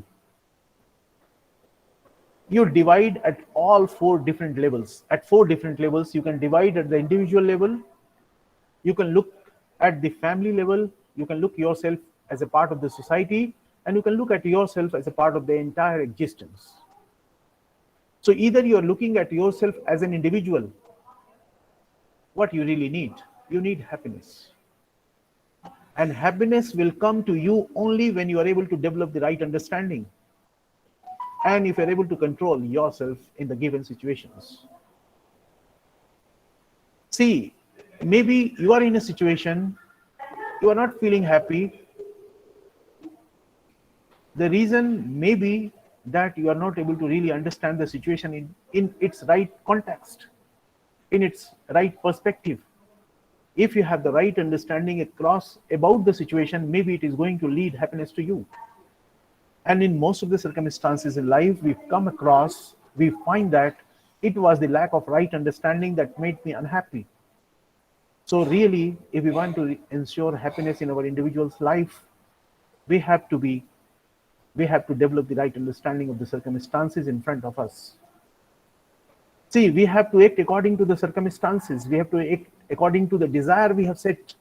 You divide at all 4 different levels. At 4 different levels, you can divide at the individual level, you can look at the family level, you can look yourself as a part of the society, and you can look at yourself as a part of the entire existence. So either you are looking at yourself as an individual, what you really need, you need happiness. And happiness will come to you only when you are able to develop the right understanding, and if you're able to control yourself in the given situations. See, maybe you are in a situation, you are not feeling happy. The reason may be that you are not able to really understand the situation in its right context, in its right perspective. If you have the right understanding across about the situation, maybe it is going to lead happiness to you. And in most of the circumstances in life we've come across, we find that it was the lack of right understanding that made me unhappy. So really, if we want to ensure happiness in our individual's life, we have to develop the right understanding of the circumstances in front of us. See, we have to act according to the circumstances. We have to act according to the desire we have set,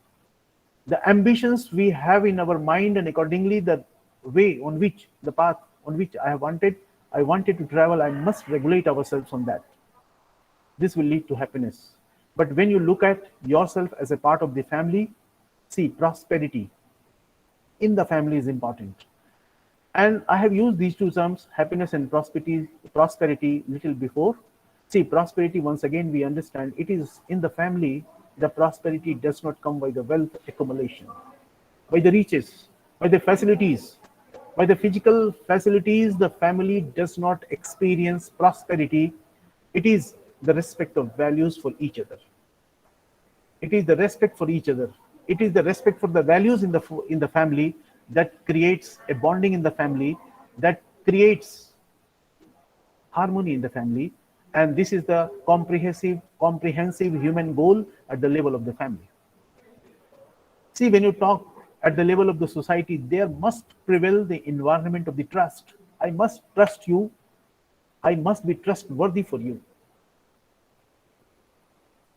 the ambitions we have in our mind, and accordingly the way on which, the path on which I wanted to travel, I must regulate ourselves on that. This will lead to happiness. But when you look at yourself as a part of the family, see, prosperity in the family is important. And I have used these 2 terms, happiness and prosperity little before. See, prosperity, once again, we understand it is in the family. The prosperity does not come by the wealth accumulation, by the riches, by the facilities, by the physical facilities. The family does not experience prosperity. It is the respect of values for each other. It is the respect for each other. It is the respect for the values in the family that creates a bonding in the family, that creates harmony in the family. And this is the comprehensive human goal at the level of the family. See, when you talk at the level of the society, there must prevail the environment of the trust. I must trust you. I must be trustworthy for you.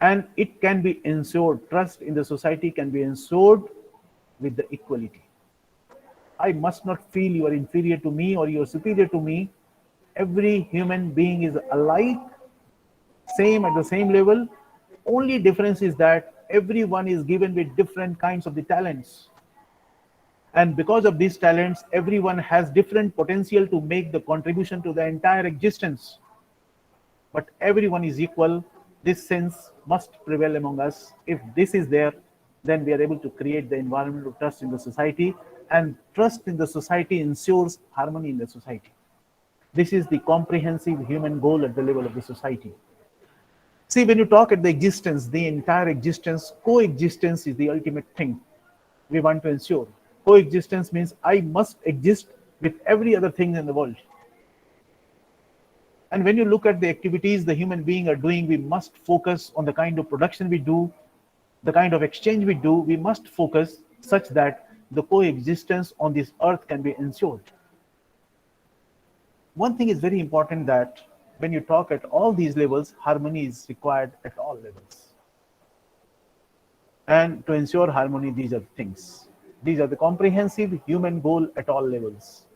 And it can be ensured, trust in the society can be ensured with the equality. I must not feel you are inferior to me or you are superior to me. Every human being is alike, same at the same level. Only difference is that everyone is given with different kinds of the talents. And because of these talents, everyone has different potential to make the contribution to the entire existence. But everyone is equal. This sense must prevail among us. If this is there, then we are able to create the environment of trust in the society, and trust in the society ensures harmony in the society. This is the comprehensive human goal at the level of the society. See, when you talk at the existence, the entire existence, coexistence is the ultimate thing we want to ensure. Coexistence means I must exist with every other thing in the world. And when you look at the activities the human beings are doing, we must focus on the kind of production we do, the kind of exchange we do. We must focus such that the coexistence on this earth can be ensured. One thing is very important, that when you talk at all these levels, harmony is required at all levels. And to ensure harmony, these are the things. These are the comprehensive human goal at all levels.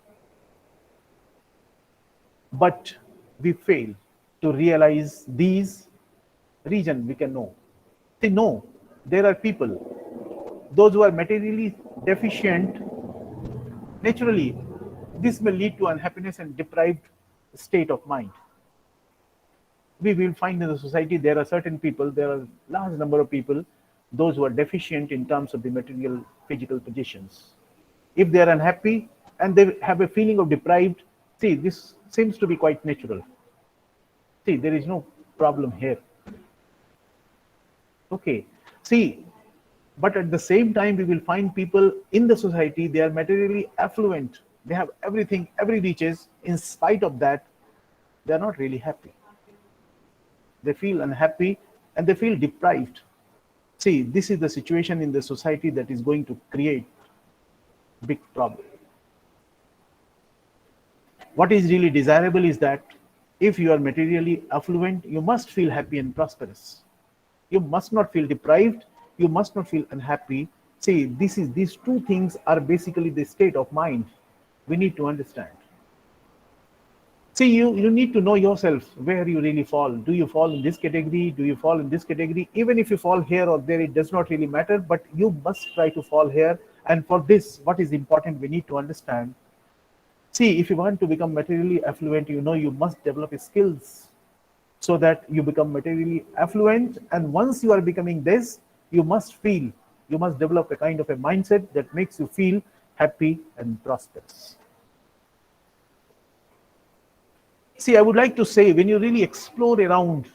But we fail to realize these region we can know. See, no, there are people, those who are materially deficient, naturally, this may lead to unhappiness and deprived state of mind. We will find in the society there are certain people, there are large number of people, those who are deficient in terms of the material physical positions. If they are unhappy and they have a feeling of deprived, see, this seems to be quite natural. See, there is no problem here. Okay, see, but at the same time, we will find people in the society, they are materially affluent, They have everything, every riches. In spite of that, they are not really happy. They feel unhappy and they feel deprived. See, this is the situation in the society that is going to create big problem. What is really desirable is that if you are materially affluent, you must feel happy and prosperous. You must not feel deprived. You must not feel unhappy. See, these two things are basically the state of mind we need to understand. See, you need to know yourself where you really fall. Do you fall in this category? Do you fall in this category? Even if you fall here or there, it does not really matter, but you must try to fall here. And for this, what is important, we need to understand. See, if you want to become materially affluent, you must develop skills so that you become materially affluent. And once you are becoming this, you must develop a kind of a mindset that makes you feel happy and prosperous. See, I would like to say, when you really explore around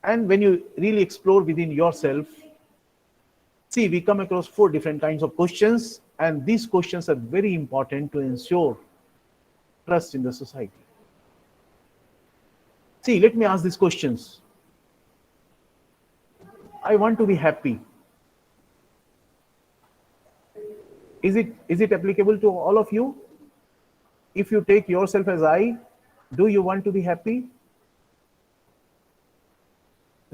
and when you really explore within yourself, see, we come across 4 different kinds of questions, and these questions are very important to ensure trust in the society. See, let me ask these questions. I want to be happy. Is it applicable to all of you? If you take yourself as I, do you want to be happy?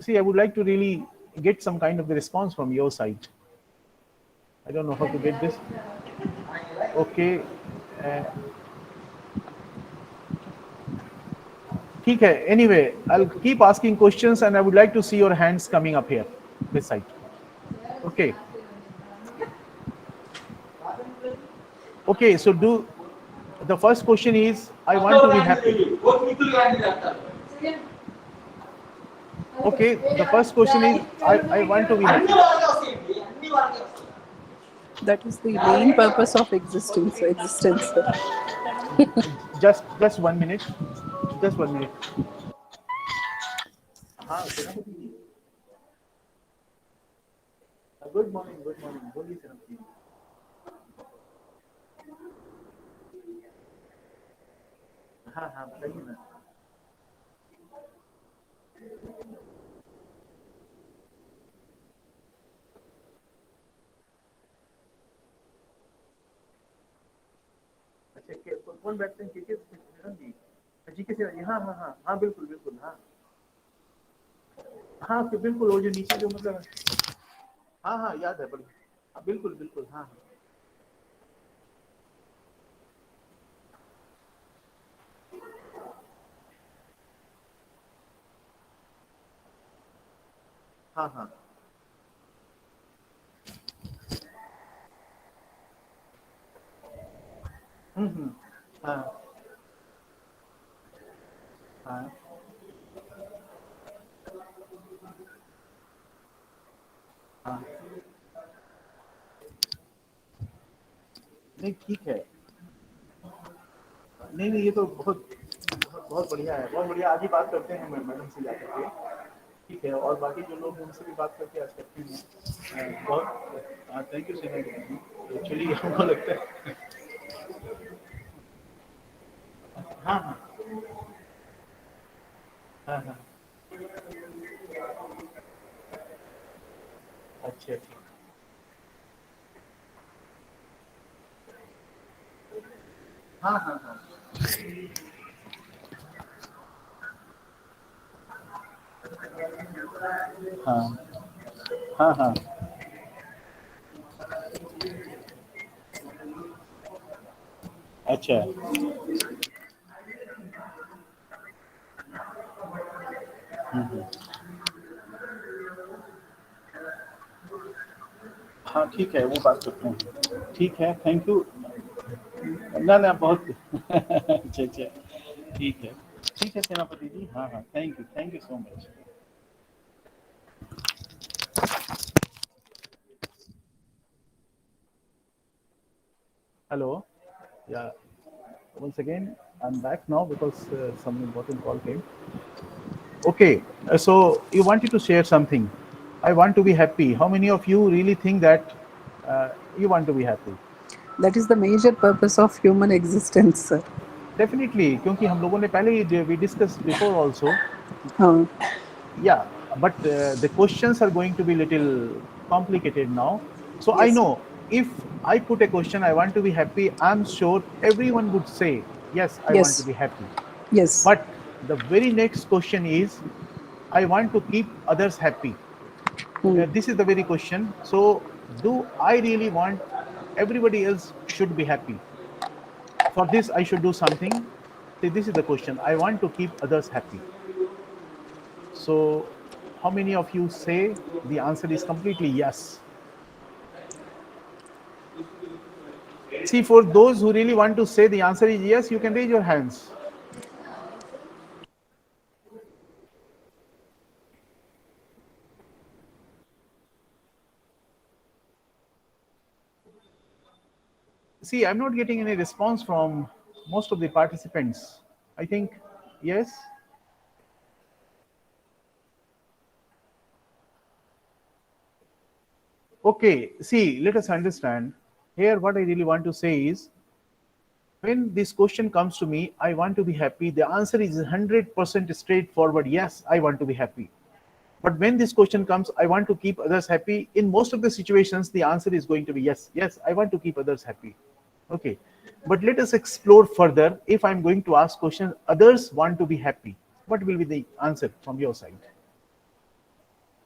See, I would like to really get some kind of a response from your side. I don't know how to get this. Okay. ठीक है. Anyway, I'll keep asking questions and I would like to see your hands coming up here, this side. Okay. Okay, so the first question is, I want to be happy. Okay, the first question is, I want to be happy. That is the main purpose of existence. Sir. Just 1 minute. Just 1 minute. Good morning. बोलिए सेनापति. हाँ बताइए ना. अच्छा, कौन बैठते हैं? जी के से. हाँ बिल्कुल. हाँ बिल्कुल, वो जो नीचे जो मतलब. हाँ याद है. बिल्कुल. हाँ. हाँ. हाँ. नहीं, ठीक है. नहीं, ये तो बहुत बढ़िया है. बहुत बढ़िया. आज ही बात करते हैं मैडम से जाकर के. ठीक है. और बाकी जो लोग उनसे भी बात करके आज करते हैं. बहुत thank you so much. Actually हमको लगता है. हाँ. अच्छा. हाँ. हाँ. अच्छा. हाँ, ठीक है, वो बात करते हैं. ठीक है, थैंक यू. ना बहुत. अच्छा. ठीक है सेनापति जी. हाँ. Thank you so much. Hello. Yeah. Once again, I'm back now because some important call came. Okay. So you wanted to share something. I want to be happy. How many of you really think that you want to be happy? That is the major purpose of human existence, sir. Definitely, क्योंकि हम लोगों ने पहले ही we discussed before also. Uh, Yeah, but the questions are going to be little complicated now. So I Yes. know if I put a question, I want to be happy, I'm sure everyone would say, yes, I want to Yes. be happy. Yes. But the very next question is, I want to keep others happy. This is the very question. So, do I really want everybody else should be happy? For this, I should do something. See, this is the question. I want to keep others happy. So, how many of you say the answer is completely yes? See, for those who really want to say the answer is yes, you can raise your hands. See, I'm not getting any response from most of the participants. I think yes. Okay, see, let us understand. Here, what I really want to say is, when this question comes to me, I want to be happy, the answer is 100% straightforward. Yes, I want to be happy. But when this question comes, I want to keep others happy. In most of the situations, the answer is going to be yes. Yes, I want to keep others happy. Okay. But let us explore further. If I'm going to ask question, others want to be happy, what will be the answer from your side?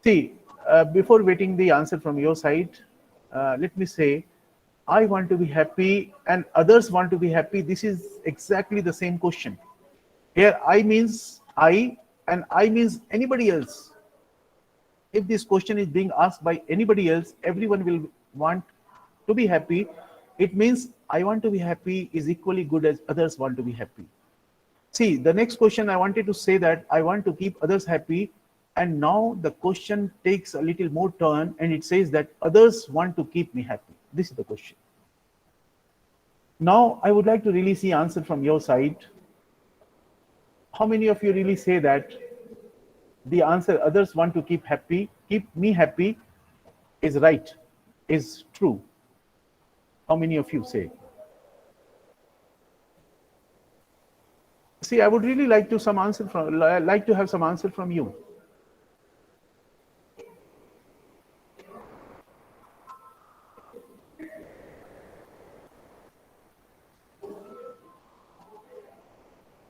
See, before waiting the answer from your side, let me say, I want to be happy and others want to be happy. This is exactly the same question. Here, I means I and I means anybody else. If this question is being asked by anybody else, everyone will want to be happy. It means I want to be happy is equally good as others want to be happy. See, the next question I wanted to say that I want to keep others happy. And now the question takes a little more turn and it says that others want to keep me happy. This is the question. Now I would like to really see answer from your side. How many of you really say that the answer others want to keep me happy is right, is true? How many of you say? See, I would really like to have some answer from you.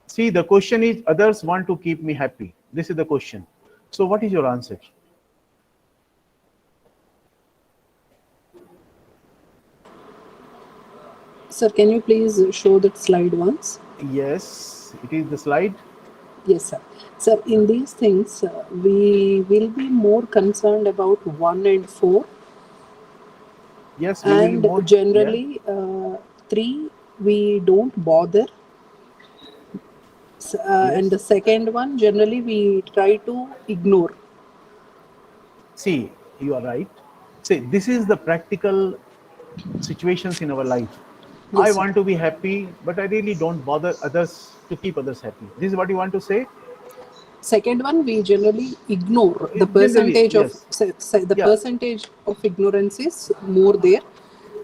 See, the question is others want to keep me happy. This is the question. So what is your answer? Sir, can you please show that slide once? Yes, it is the slide. Yes, sir. Sir, in these things, we will be more concerned about 1 and 4. Yes, we will And be more. generally, 3, we don't bother. And the second one, generally, we try to ignore. See, you are right. See, this is the practical situations in our life. Yes, I sir. want to be happy, but I really don't bother others to keep others happy. This is what you want to say? Second one, we generally ignore. The Generally, percentage of yes. the Yeah. percentage of ignorance is more there.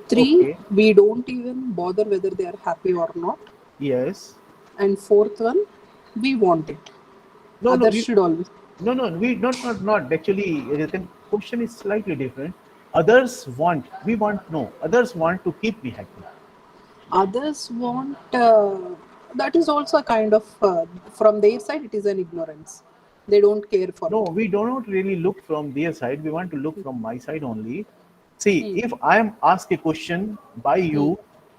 3, Okay. we don't even bother whether they are happy or not. Yes. And fourth one, we want it. No, Others should always. No, we not. Actually, the question is slightly different. Others want, we want no. Others want to keep me happy. Others want. That is also a kind of from their side. It is an ignorance. They don't care for. No, we do not really look from their side. We want to look from my side only. See, if I am asked a question by you,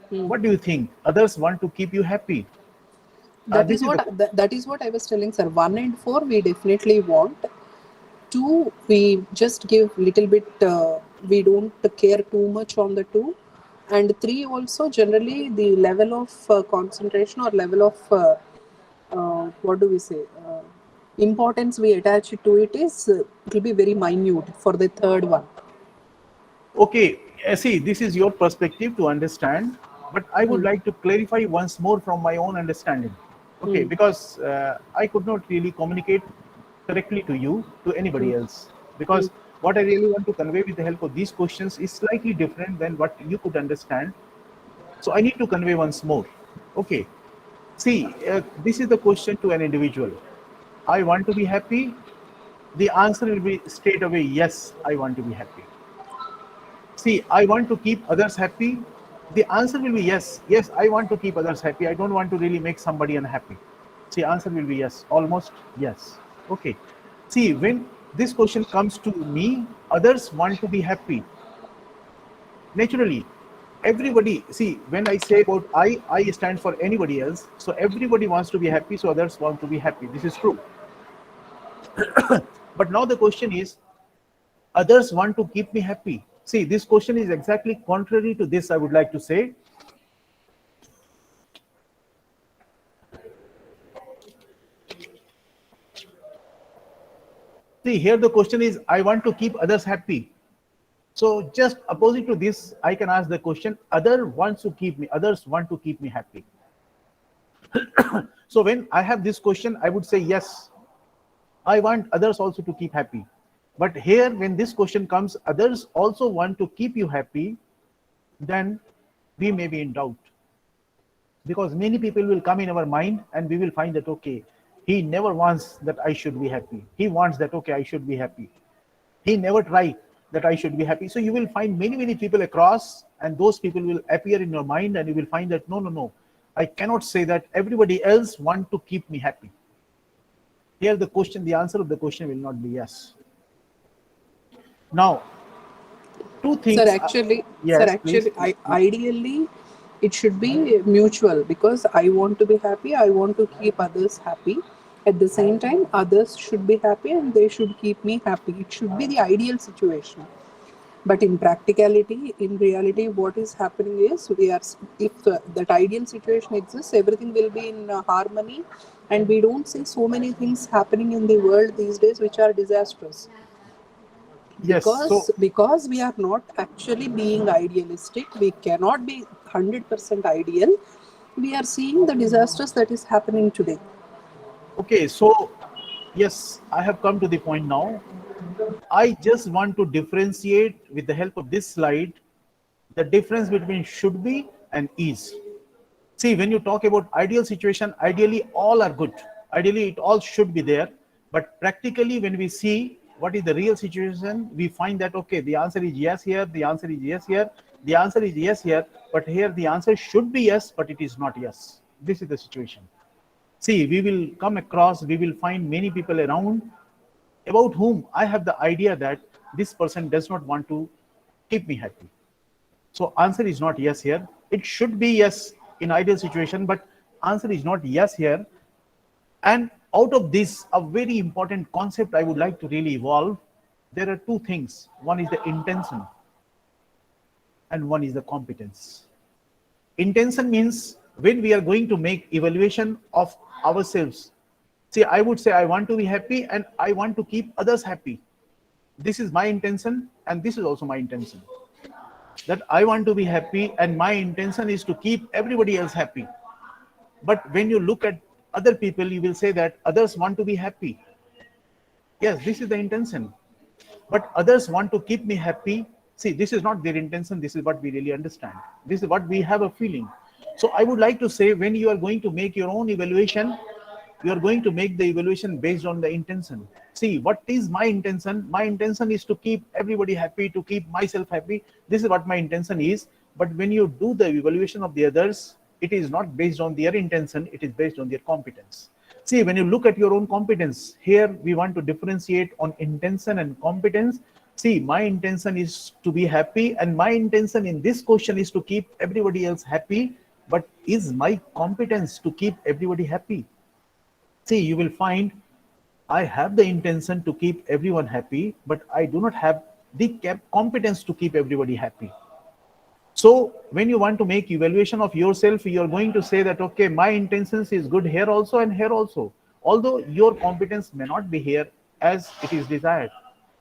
what do you think? Others want to keep you happy. That This is is what that is what I was telling, sir. 1 and 4 we definitely want. 2 we just give little bit. We don't care too much on the 2. And 3 also generally the level of concentration or level of what do we say importance we attach to it is it will be very minute for the third one. Okay, see, this is your perspective to understand, but I would like to clarify once more from my own understanding. Okay, because I could not really communicate correctly to you, to anybody else, because what I really want to convey with the help of these questions is slightly different than what you could understand. So I need to convey once more. Okay. See, this is the question to an individual. I want to be happy. The answer will be straight away, yes, I want to be happy. See, I want to keep others happy. The answer will be yes. Yes, I want to keep others happy. I don't want to really make somebody unhappy. See, answer will be yes, almost yes. Okay. See, when this question comes to me, others want to be happy. Naturally, everybody, see, when I say about I stands for anybody else. So everybody wants to be happy, so others want to be happy. This is true. But now the question is, others want to keep me happy. See, this question is exactly contrary to this, I would like to say. See, here the question is, I want to keep others happy. So just opposite to this, I can ask the question, others want to keep me happy. So when I have this question, I would say, yes, I want others also to keep happy. But here, when this question comes, others also want to keep you happy, then we may be in doubt. Because many people will come in our mind and we will find that, okay, he never wants that I should be happy. He wants that, okay, I should be happy. He never tried that I should be happy. So you will find many people across, and those people will appear in your mind, and you will find that, no, I cannot say that everybody else want to keep me happy. Here the answer of the question will not be yes. Now, two things. Sir, actually, please. ideally, it should be mutual, because I want to be happy, I want to keep others happy. At the same time, others should be happy and they should keep me happy. It should be the ideal situation. But in practicality, in reality, what is happening is, if that ideal situation exists, everything will be in harmony, and we don't see so many things happening in the world these days which are disastrous. Yes, Because we are not actually being idealistic, we cannot be 100% ideal. We are seeing the disasters that is happening today. Okay, so yes, I have come to the point now. I just want to differentiate with the help of this slide the difference between should be and is. See, when you talk about ideal situation, ideally all are good. Ideally it all should be there. But practically when we see what is the real situation, we find that, okay, the answer is yes here, the answer is yes here, the answer is yes here, but here the answer should be yes, but it is not yes. This is the situation. See, we will find many people around about whom I have the idea that this person does not want to keep me happy. So answer is not yes here. It should be yes in ideal situation, but answer is not yes here. And out of this, a very important concept I would like to really evolve. There are two things. One is the intention and one is the competence. Intention means when we are going to make evaluation of ourselves. See, I would say I want to be happy and I want to keep others happy. This is my intention and this is also my intention. That I want to be happy and my intention is to keep everybody else happy. But when you look at other people, you will say that others want to be happy. Yes, this is the intention. But others want to keep me happy. See, this is not their intention. This is what we really understand. This is what we have a feeling. So I would like to say, when you are going to make your own evaluation, you are going to make the evaluation based on the intention. See, what is my intention? My intention is to keep everybody happy, to keep myself happy. This is what my intention is. But when you do the evaluation of the others, it is not based on their intention, it is based on their competence. See, when you look at your own competence, here we want to differentiate on intention and competence. See, my intention is to be happy, and my intention in this question is to keep everybody else happy. But is my competence to keep everybody happy? See, you will find I have the intention to keep everyone happy, but I do not have the competence to keep everybody happy. So when you want to make evaluation of yourself, you're going to say that, okay, my intentions is good here also and here also. Although your competence may not be here as it is desired.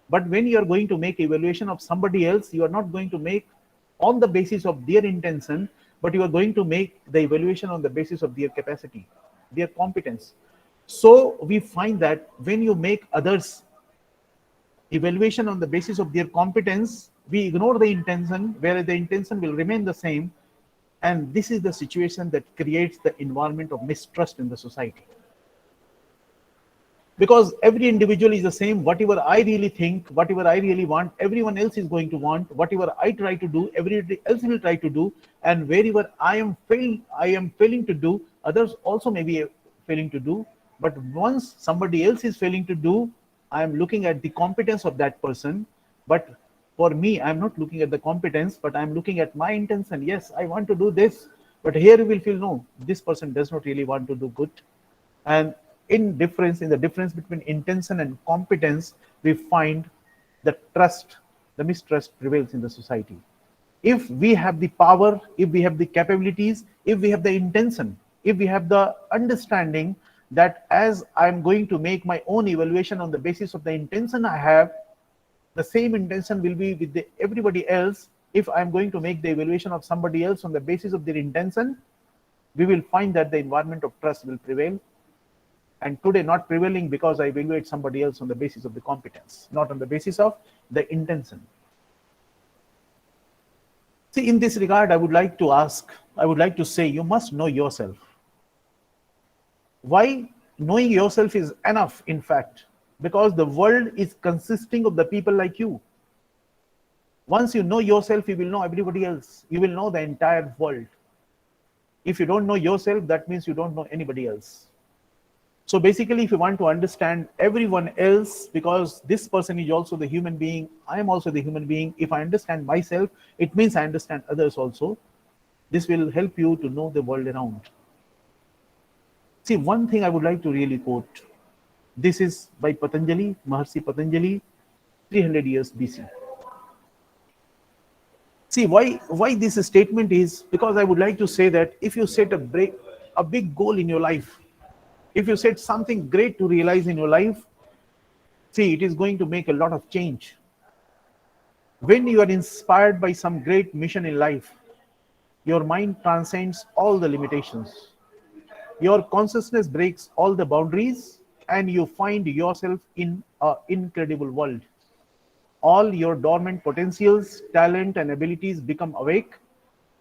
But when you are going to make evaluation of somebody else, you are not going to make on the basis of their intention, but you are going to make the evaluation on the basis of their capacity, their competence. So we find that when you make others evaluation on the basis of their competence, we ignore the intention, whereas the intention will remain the same. And this is the situation that creates the environment of mistrust in the society. Because every individual is the same. Whatever I really think, whatever I really want, everyone else is going to want. Whatever I try to do, everybody else will try to do. And wherever I am failing to do, others also may be failing to do. But once somebody else is failing to do, I am looking at the competence of that person. But for me, I'm not looking at the competence, but I'm looking at my intention. Yes, I want to do this. But here you will feel, no, this person does not really want to do good. And in the difference between intention and competence, we find the mistrust prevails in the society. If we have the power, if we have the capabilities, if we have the intention, if we have the understanding that as I'm going to make my own evaluation on the basis of the intention I have, the same intention will be with everybody else. If I'm going to make the evaluation of somebody else on the basis of their intention, we will find that the environment of trust will prevail. And today not prevailing because I evaluate somebody else on the basis of the competence, not on the basis of the intention. See, in this regard, I would like to say, you must know yourself. Why? Knowing yourself is enough, in fact, because the world is consisting of the people like you. Once you know yourself, you will know everybody else. You will know the entire world. If you don't know yourself, that means you don't know anybody else. So basically, if you want to understand everyone else, because this person is also the human being, I am also the human being. If I understand myself, it means I understand others also. This will help you to know the world around. See, one thing I would like to really quote. This is by Patanjali, Maharshi Patanjali, 300 years BC. See, why this statement is, because I would like to say that if you set a big goal in your life, if you set something great to realize in your life, see, it is going to make a lot of change. When you are inspired by some great mission in life, your mind transcends all the limitations. Your consciousness breaks all the boundaries and you find yourself in an incredible world. All your dormant potentials, talent and abilities become awake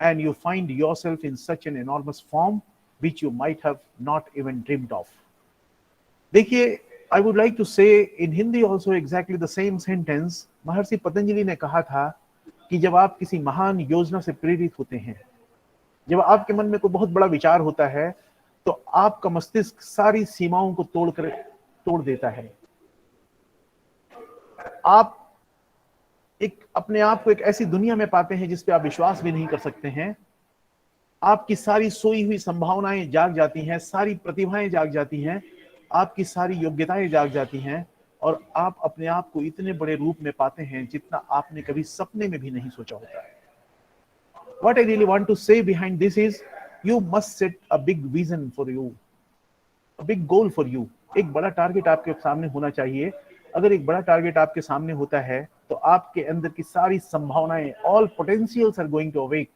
and you find yourself in such an enormous form which you might have not even dreamed of. देखिए, I would like to say in Hindi also exactly the same sentence. महर्षि पतंजलि ने कहा था कि जब आप किसी महान योजना से प्रेरित होते हैं, जब आपके मन में कोई बहुत बड़ा विचार होता है, तो आपका मस्तिष्क सारी सीमाओं को तोड़ देता है. आप अपने आप को एक ऐसी दुनिया में पाते हैं जिस पे आप विश्वास भी नहीं कर सकते हैं. आपकी सारी सोई हुई संभावनाएं जाग जाती हैं, सारी प्रतिभाएं जाग जाती हैं, आपकी सारी योग्यताएं जाग जाती हैं और आप अपने आप को इतने बड़े रूप में पाते हैं जितना आपने कभी सपने में भी नहीं सोचा होता है. What I really want to say behind this is, you must set a big vision for you, a big goal for you. एक बड़ा टारगेट आपके सामने होना चाहिए. अगर एक बड़ा टारगेट आपके सामने होता है तो आपके अंदर की सारी संभावनाएं, all potentials are going to awake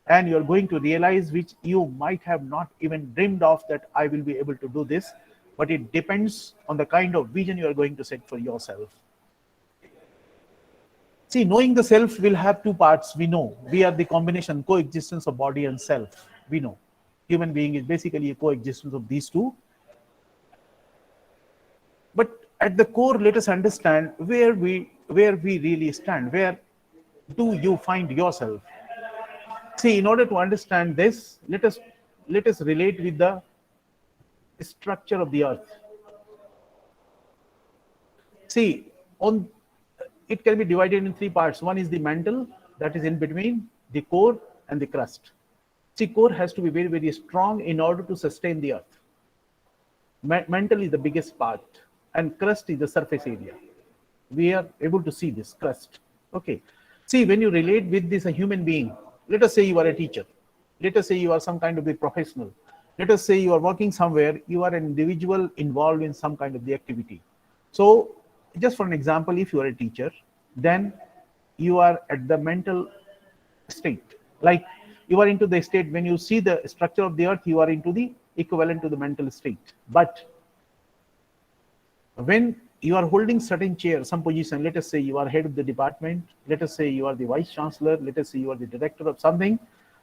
and you are going to realize which you might have not even dreamed of, that I will be able to do this, but it depends on the kind of vision you are going to set for yourself. See, knowing the self will have two parts. We know we are the combination, coexistence of body and self. We know human being is basically a coexistence of these two. But at the core, let us understand where we really stand. Where do you find yourself? See, in order to understand this, let us relate with the structure of the earth. See, it can be divided in three parts. One is the mantle, that is in between the core and the crust. See, core has to be very, very strong in order to sustain the earth. Mantle is the biggest part and crust is the surface area. We are able to see this crust. Okay. See, when you relate with this a human being, let us say you are a teacher. Let us say you are some kind of a professional. Let us say you are working somewhere. You are an individual involved in some kind of the activity. So, just for an example, if you are a teacher, then you are at the mental state. Like you are into the state, when you see the structure of the earth, you are into the equivalent to the mental state. But when you are holding certain chair, some position, let us say you are head of the department, let us say you are the vice chancellor, let us say you are the director of something,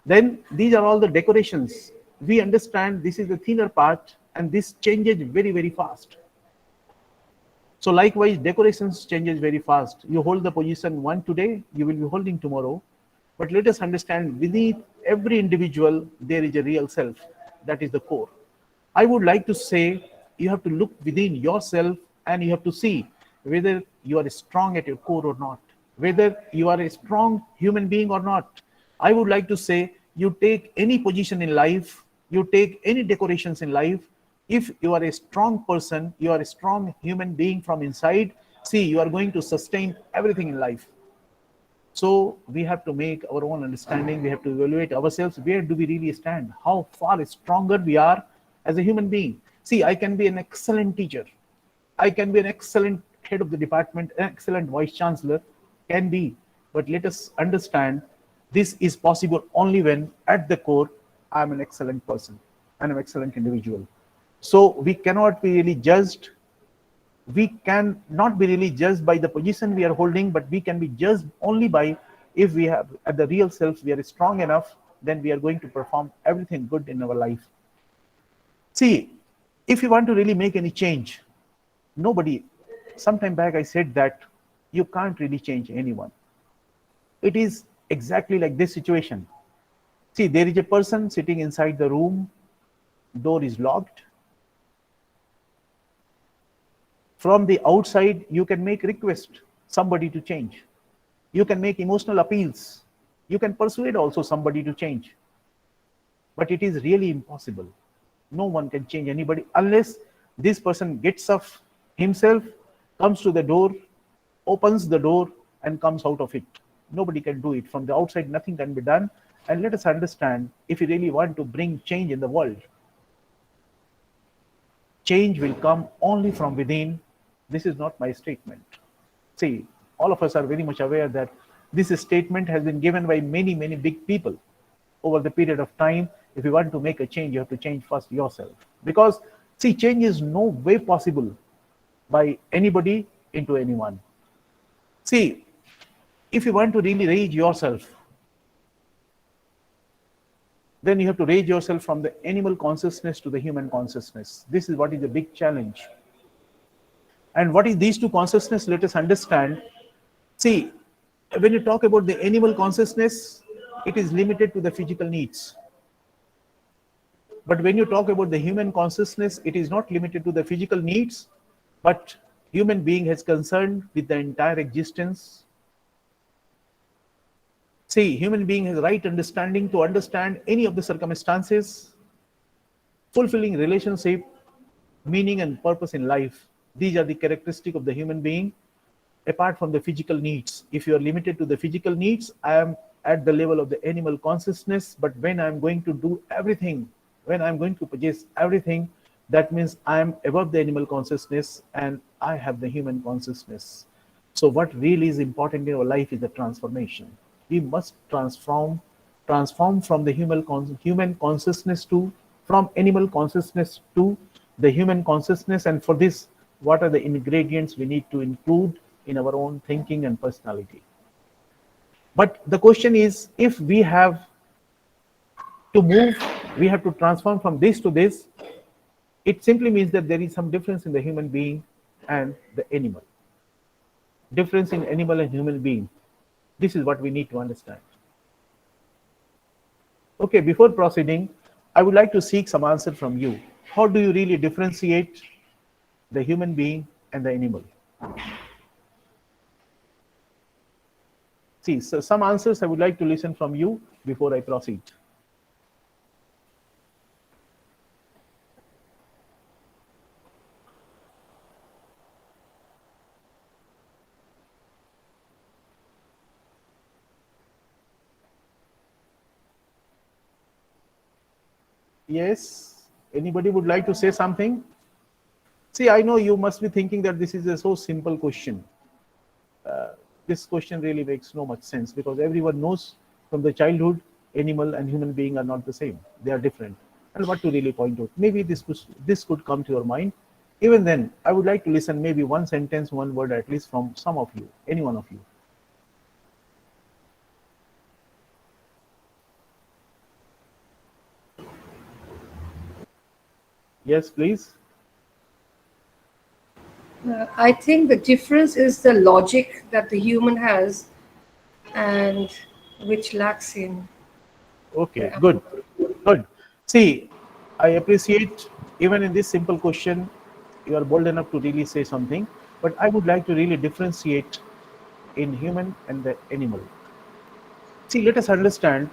Then these are all the decorations. We understand this is the thinner part, and this changes very, very fast. So likewise, decorations changes very fast. You hold the position one today, you will be holding tomorrow. But let us understand, within every individual, there is a real self. That is the core. I would like to say, you have to look within yourself and you have to see whether you are strong at your core or not, whether you are a strong human being or not. I would like to say, you take any position in life, you take any decorations in life, if you are a strong person, you are a strong human being from inside, see, you are going to sustain everything in life. So we have to make our own understanding. We have to evaluate ourselves. Where do we really stand? How far stronger we are as a human being? See, I can be an excellent teacher. I can be an excellent head of the department, an excellent vice chancellor, can be. But let us understand, this is possible only when at the core, I'm an excellent person and an excellent individual. So we cannot be really judged. We can not be really judged by the position we are holding, but we can be judged only by, if we have at the real self, we are strong enough, then we are going to perform everything good in our life. See, if you want to really make any change, nobody, sometime back I said that you can't really change anyone. It is exactly like this situation. See, there is a person sitting inside the room, door is locked. From the outside, you can make request somebody to change. You can make emotional appeals. You can persuade also somebody to change. But it is really impossible. No one can change anybody unless this person gets up himself, comes to the door, opens the door, and comes out of it. Nobody can do it. From the outside, nothing can be done. And let us understand, if you really want to bring change in the world, change will come only from within. This is not my statement. See, all of us are very much aware that this statement has been given by many, many big people over the period of time. If you want to make a change, you have to change first yourself. Because, see, change is no way possible by anybody into anyone. See, if you want to really raise yourself, then you have to raise yourself from the animal consciousness to the human consciousness. This is what is the big challenge. And what is these two consciousness? Let us understand. See, when you talk about the animal consciousness, it is limited to the physical needs. But when you talk about the human consciousness, it is not limited to the physical needs, but human being has concern with the entire existence. See, human being has right understanding to understand any of the circumstances, fulfilling relationship, meaning and purpose in life. These are the characteristics of the human being, apart from the physical needs. If you are limited to the physical needs, I am at the level of the animal consciousness. But when I am going to do everything, when I am going to possess everything, that means I am above the animal consciousness and I have the human consciousness. So what really is important in our life is the transformation. We must transform from the human consciousness to, from animal consciousness to the human consciousness. And for this, what are the ingredients we need to include in our own thinking and personality? But the question is, if we have to move, we have to transform from this to this, it simply means that there is some difference in the human being and the animal. Difference in animal and human being. This is what we need to understand. Okay, before proceeding, I would like to seek some answer from you. How do you really differentiate the human being and the animal? See, so some answers I would like to listen from you before I proceed. Yes, anybody would like to say something? See, I know you must be thinking that this is a so simple question. This question really makes no much sense, because everyone knows from the childhood, animal and human being are not the same. They are different. And what to really point out? Maybe this could come to your mind. Even then, I would like to listen maybe one sentence, one word at least from some of you, any one of you. Yes, please. I think the difference is the logic that the human has and which lacks in Okay, the good, good. See, I appreciate even in this simple question, you are bold enough to really say something, but I would like to really differentiate in human and the animal. See, let us understand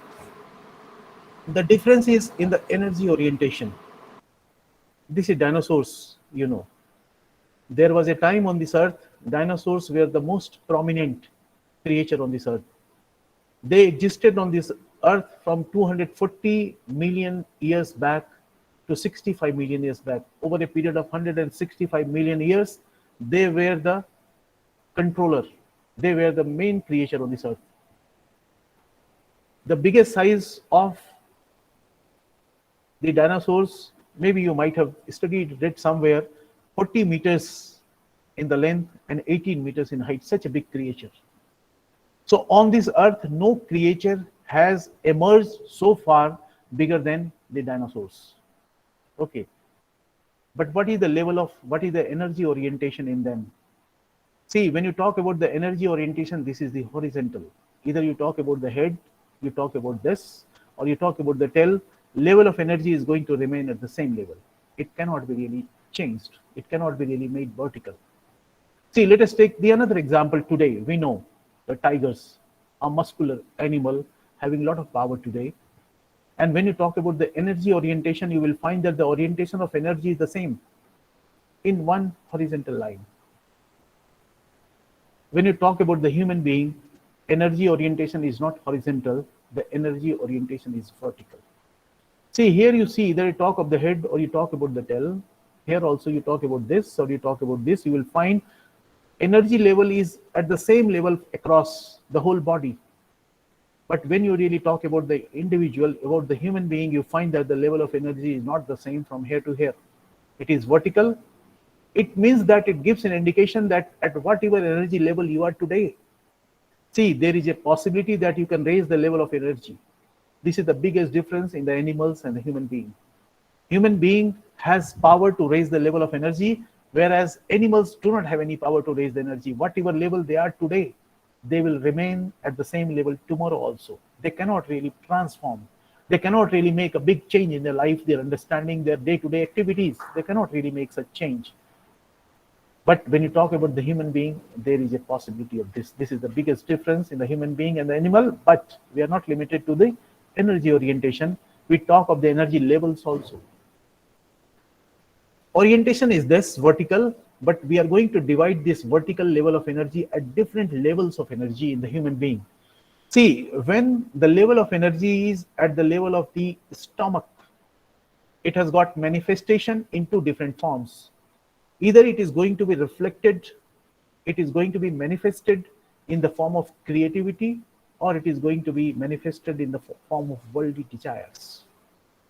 the difference is in the energy orientation. This is dinosaurs, you know. There was a time on this earth, dinosaurs were the most prominent creature on this earth. They existed on this earth from 240 million years back to 65 million years back. Over a period of 165 million years, they were the controller. They were the main creature on this earth. The biggest size of the dinosaurs, maybe you might have studied it somewhere, 40 meters in the length and 18 meters in height, such a big creature. So on this earth, no creature has emerged so far bigger than the dinosaurs. Okay. But what is the level of, what is the energy orientation in them? See, when you talk about the energy orientation, this is the horizontal. Either you talk about the head, you talk about this, or you talk about the tail, level of energy is going to remain at the same level. It cannot be really changed. It cannot be really made vertical. See, let us take the another example today. We know the tigers, a muscular animal having a lot of power today. And when you talk about the energy orientation, you will find that the orientation of energy is the same in one horizontal line. When you talk about the human being, energy orientation is not horizontal, the energy orientation is vertical. See, here you see either you talk of the head or you talk about the tail. Here also you talk about this or you talk about this. You will find energy level is at the same level across the whole body. But when you really talk about the individual, about the human being, you find that the level of energy is not the same from here to here. It is vertical. It means that it gives an indication that at whatever energy level you are today, see, there is a possibility that you can raise the level of energy. This is the biggest difference in the animals and the human being. Human being has power to raise the level of energy, whereas animals do not have any power to raise the energy. Whatever level they are today, they will remain at the same level tomorrow also. They cannot really transform. They cannot really make a big change in their life, their understanding, their day-to-day activities. They cannot really make such change. But when you talk about the human being, there is a possibility of this. This is the biggest difference in the human being and the animal, but we are not limited to the energy orientation. We talk of the energy levels also. Orientation is this vertical, but we are going to divide this vertical level of energy at different levels of energy in the human being. See, when the level of energy is at the level of the stomach, it has got manifestation in two different forms. Either it is going to be reflected, it is going to be manifested in the form of creativity, or it is going to be manifested in the form of worldly desires,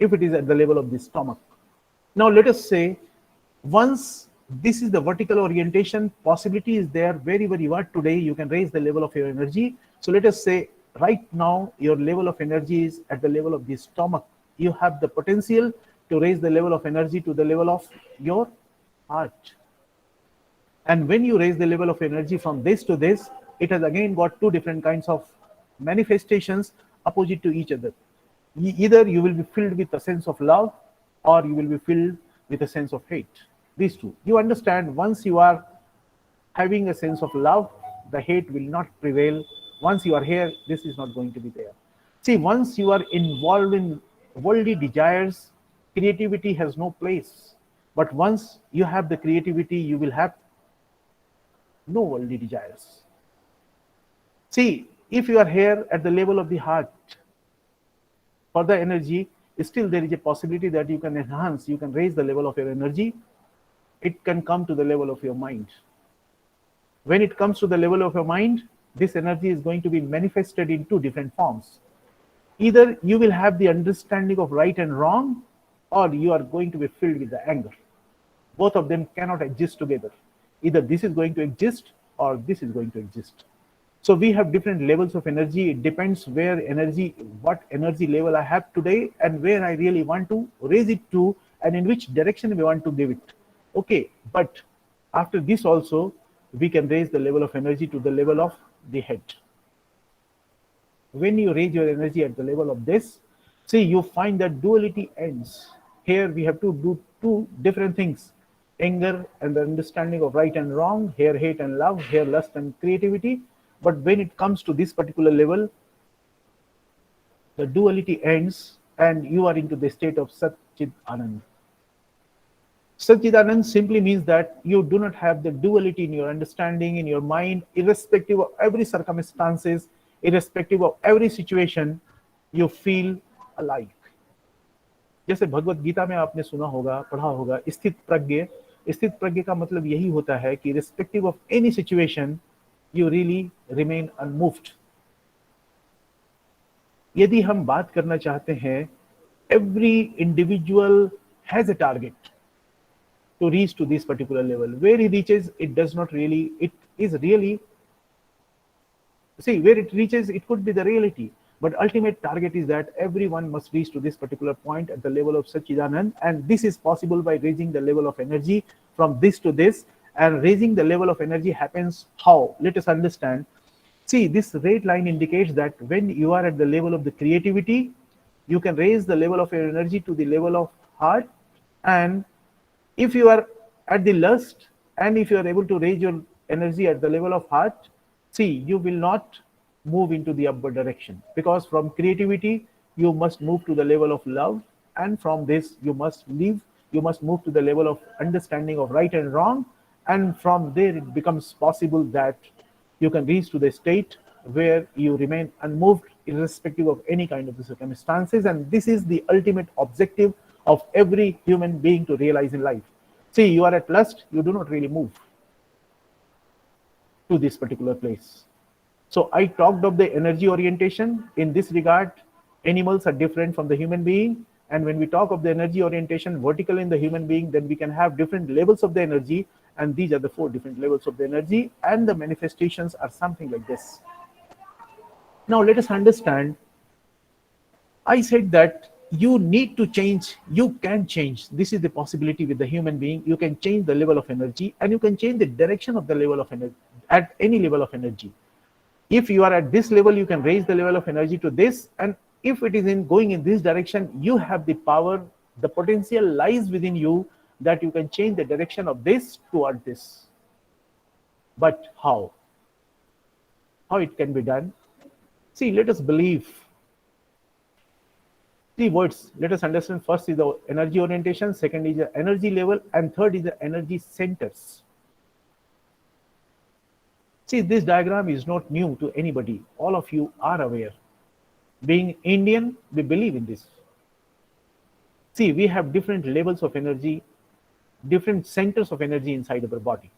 if it is at the level of the stomach. Now let us say, once this is the vertical orientation, possibility is there wherever you are today, you can raise the level of your energy. So let us say right now your level of energy is at the level of the stomach. You have the potential to raise the level of energy to the level of your heart. And when you raise the level of energy from this to this, it has again got two different kinds of manifestations opposite to each other. Either you will be filled with a sense of love, or you will be filled with a sense of hate. These two. You understand, once you are having a sense of love, the hate will not prevail. Once you are here, this is not going to be there. See, once you are involved in worldly desires, creativity has no place. But once you have the creativity, you will have no worldly desires. See, if you are here at the level of the heart, for the energy, still there is a possibility that you can enhance, you can raise the level of your energy. It can come to the level of your mind. When it comes to the level of your mind, this energy is going to be manifested in two different forms. Either you will have the understanding of right and wrong, or you are going to be filled with the anger. Both of them cannot exist together. Either this is going to exist or this is going to exist. So we have different levels of energy. It depends where energy, what energy level I have today and where I really want to raise it to and in which direction we want to give it. Okay, but after this also, we can raise the level of energy to the level of the head. When you raise your energy at the level of this, see, you find that duality ends. Here we have to do two different things: anger and the understanding of right and wrong, here hate and love, here lust and creativity. But when it comes to this particular level, the duality ends and you are into the state of Sat Chit Anand. Satchidanand simply means that you do not have the duality in your understanding, in your mind, irrespective of every circumstances, irrespective of every situation, you feel alike. जैसे भगवत गीता में आपने सुना होगा, पढ़ा होगा, स्थित प्रज्ञ का मतलब यही होता है कि irrespective of any situation, you really remain unmoved. यदि हम बात करना चाहते हैं, every individual has a target to reach to this particular level. Where he reaches, it does not really, it is really, see, where it reaches, it could be the reality. But ultimate target is that everyone must reach to this particular point at the level of Satchidanand, and this is possible by raising the level of energy from this to this. And raising the level of energy happens how? Let us understand. See, this red line indicates that when you are at the level of the creativity, you can raise the level of your energy to the level of heart. And if you are at the lust, and if you are able to raise your energy at the level of heart, see, you will not move into the upward direction, because from creativity you must move to the level of love, and from this you must move to the level of understanding of right and wrong, and from there it becomes possible that you can reach to the state where you remain unmoved irrespective of any kind of the circumstances. And this is the ultimate objective of every human being to realize in life. See, you are at lust, you do not really move to this particular place. So I talked of the energy orientation. In this regard, animals are different from the human being. And when we talk of the energy orientation vertical in the human being, then we can have different levels of the energy. And these are the 4 different levels of the energy. And the manifestations are something like this. Now let us understand. I said that you need to change, you can change. This is the possibility with the human being. You can change the level of energy, and you can change the direction of the level of energy at any level of energy. If you are at this level, you can raise the level of energy to this, and if it is in going in this direction, you have the power, the potential lies within you that you can change the direction of this toward this. But how? How it can be done? See, let us believe. 3 words. Let us understand. First is the energy orientation, second is the energy level, and third is the energy centers. See, this diagram is not new to anybody. All of you are aware. Being Indian, we believe in this. See, we have different levels of energy, different centers of energy inside of our body.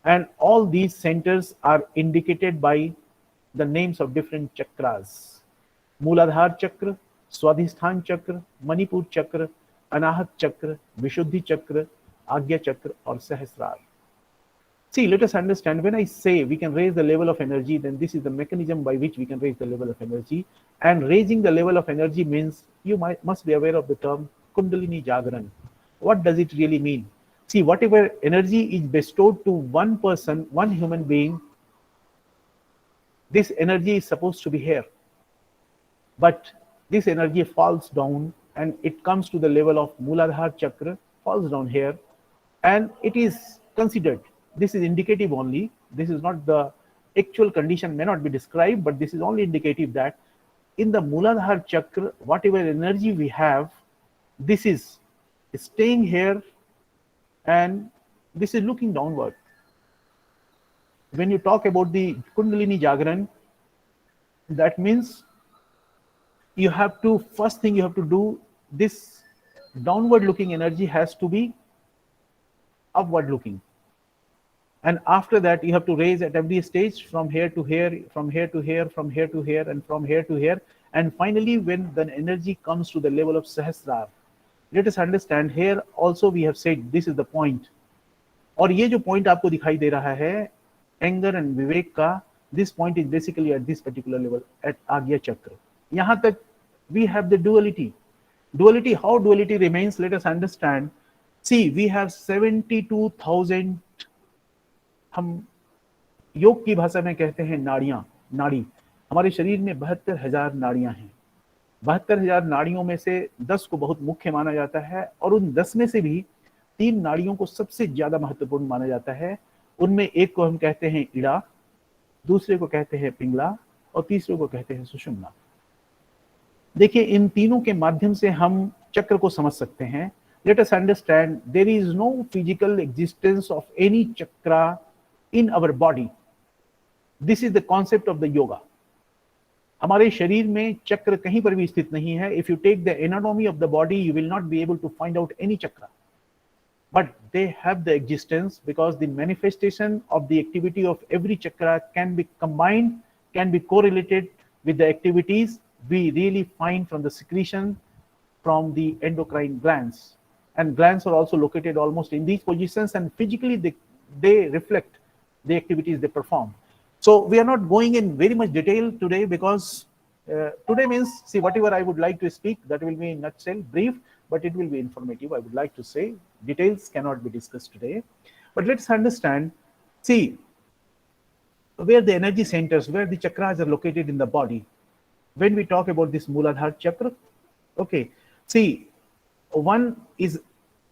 And all these centers are indicated by the names of different chakras. Mooladhar chakra, Swadhisthana chakra, Manipur chakra, Anahat chakra, Vishuddhi chakra, Agya chakra, or Sahasrar. See, let us understand, when I say we can raise the level of energy, then this is the mechanism by which we can raise the level of energy. And raising the level of energy means you must be aware of the term Kundalini Jagran. What does it really mean? See, whatever energy is bestowed to one person, one human being, this energy is supposed to be here. But this energy falls down and it comes to the level of Mooladhara chakra, falls down here, and it is considered, this is indicative only, this is not the actual condition, may not be described, but this is only indicative that in the Mooladhara chakra, whatever energy we have, this is staying here and this is looking downward. When you talk about the Kundalini Jagran, that means you have to, first thing you have to do, this downward looking energy has to be upward looking. And after that, you have to raise at every stage from here to here, from here to here, from here to here, and from here to here. And finally, when the energy comes to the level of Sahasrar, let us understand, here also we have said this is the point. और ये जो point आपको दिखाई दे रहा है, anger and विवेक का, this point is basically at this particular level, at Agya Chakra. यहाँ तक we have the duality. Duality, how duality remains, let us understand. See, we have 72,000, हम योग की भाषा में कहते हैं नाड़ियां, नाड़ी। हमारे शरीर में 72,000 नाड़ियां हैं। 72,000 नाड़ियों में से 10 को बहुत मुख्य माना जाता है, और उन 10 में से भी 3 नाड़ियों को सबसे ज्यादा महत्वपूर्ण माना जाता है। उनमें एक को हम कहते हैं इड़ा, दूसरे को कहते हैं पिंगला, और तीसरे को कहते हैं सुषुम्ना। देखिए, इन तीनों के माध्यम से हम चक्र को समझ सकते हैं। Let us understand, there is no physical existence of any chakra in our body. This is the concept of the yoga. हमारे शरीर में चक्र कहीं पर भी स्थित नहीं है। If you take the anatomy of the body, you will not be able to find out any chakra, but they have the existence because the manifestation of the activity of every chakra can be combined, can be correlated with the activities we really find from the secretion from the endocrine glands. And glands are also located almost in these positions, and physically they reflect the activities they perform. So we are not going in very much detail today, because today means, see, whatever I would like to speak, that will be in nutshell, brief, but it will be informative. I would like to say details cannot be discussed today, but let's understand. See, where the energy centers, where the chakras are located in the body. When we talk about this Mooladhara chakra, okay, see, one is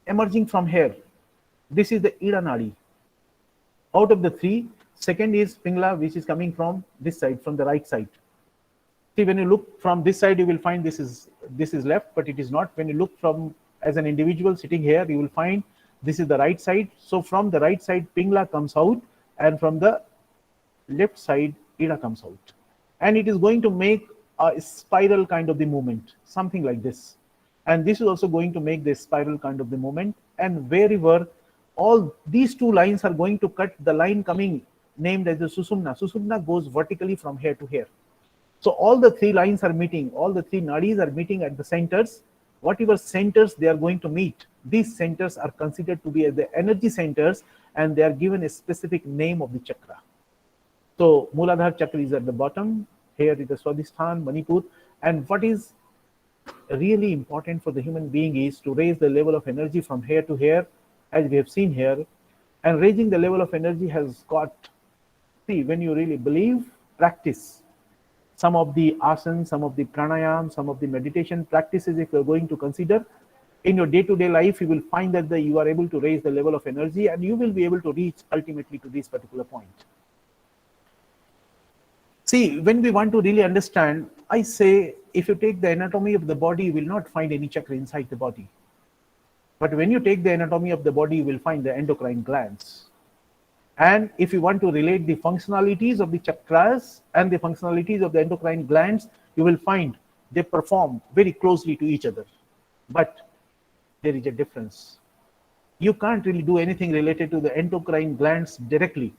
emerging from here. This is the Ida Nadi. Out of the three, second is Pingla, which is coming from this side, from the right side. See, when you look from this side, you will find this is left, but it is not. When you look from as an individual sitting here, you will find this is the right side. So from the right side, Pingla comes out, and from the left side, Ida comes out. And it is going to make a spiral kind of the movement, something like this. And this is also going to make the spiral kind of the movement. And wherever all these two lines are going to cut, the line coming named as the Susumna. Susumna goes vertically from here to here. So all the three lines are meeting, all the three nadis are meeting at the centers. Whatever centers they are going to meet, these centers are considered to be as the energy centers, and they are given a specific name of the chakra. So Mooladhara chakra is at the bottom. Here is the Swadhisthana, Manipur. And what is really important for the human being is to raise the level of energy from here to here, as we have seen here. And raising the level of energy has got, see, when you really believe, practice some of the asanas, some of the pranayam, some of the meditation practices, if you're going to consider in your day-to-day life, you will find that you are able to raise the level of energy, and you will be able to reach ultimately to this particular point. See, when we want to really understand, I say, if you take the anatomy of the body, you will not find any chakra inside the body. But when you take the anatomy of the body, you will find the endocrine glands. And if you want to relate the functionalities of the chakras and the functionalities of the endocrine glands, you will find they perform very closely to each other. But there is a difference. You can't really do anything related to the endocrine glands directly.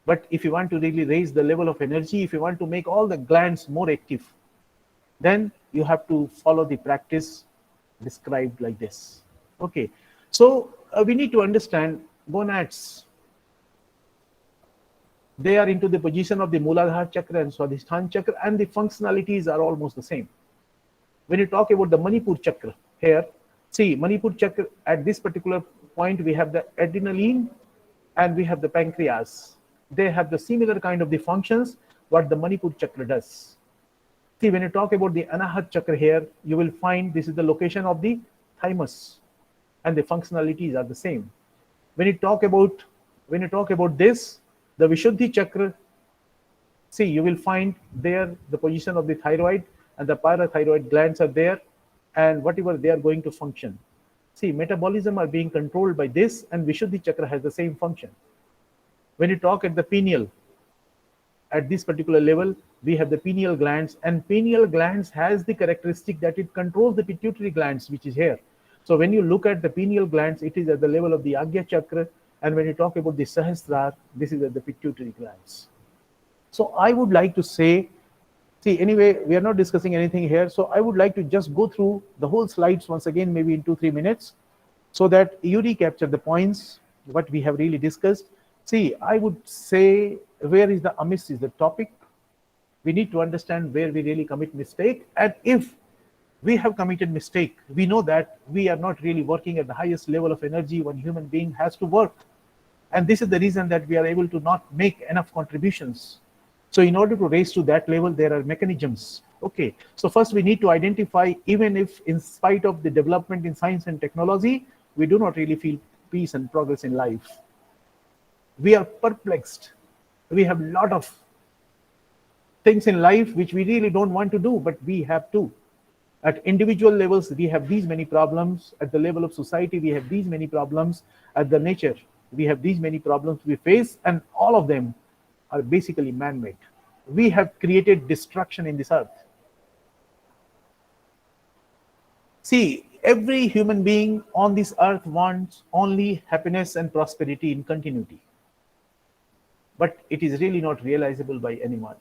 But if you want to really raise the level of energy, if you want to make all the glands more active, then you have to follow the practice described like this. Okay, so we need to understand gonads. They are into the position of the Mooladhara chakra and Swadhisthana chakra, and the functionalities are almost the same. When you talk about the Manipur chakra here, see, Manipur chakra, at this particular point, we have the adrenaline and we have the pancreas. They have the similar kind of the functions what the Manipur chakra does. See, when you talk about the Anahat chakra here, you will find this is the location of the thymus, and the functionalities are the same. When you talk about this, the Vishuddhi chakra, see, you will find there the position of the thyroid, and the parathyroid glands are there, and whatever they are going to function. See, metabolism are being controlled by this, and Vishuddhi chakra has the same function. When you talk at the pineal, at this particular level, we have the pineal glands, and pineal glands has the characteristic that it controls the pituitary glands, which is here. So when you look at the pineal glands, it is at the level of the Agya chakra, and when you talk about the Sahasrara, this is at the pituitary glands. So I would like to say, see, anyway, we are not discussing anything here, so I would like to just go through the whole slides once again, maybe in 2-3 minutes, so that you recapture the points, what we have really discussed. See, I would say, where is the amiss is the topic. We need to understand where we really commit mistake, and if We have committed mistake. We know that we are not really working at the highest level of energy one human being has to work. And this is the reason that we are able to not make enough contributions. So in order to raise to that level, there are mechanisms. Okay, so first we need to identify, even if in spite of the development in science and technology, we do not really feel peace and progress in life. We are perplexed. We have a lot of things in life which we really don't want to do, but we have to. At individual levels, we have these many problems. At the level of society, we have these many problems. At the nature, we have these many problems we face, and all of them are basically man-made. We have created destruction in this earth. See, every human being on this earth wants only happiness and prosperity in continuity. But it is really not realizable by anyone.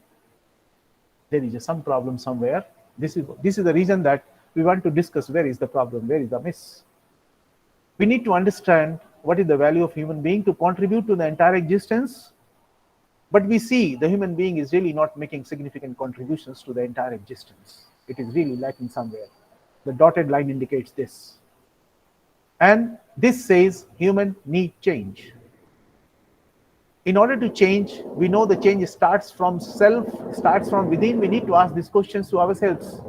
There is some problem somewhere. This is the reason that we want to discuss where is the problem, where is the miss. We need to understand what is the value of human being to contribute to the entire existence. But we see the human being is really not making significant contributions to the entire existence. It is really lacking somewhere. The dotted line indicates this. And this says human need change. In order to change, we know the change starts from self, starts from within. We need to ask these questions to ourselves.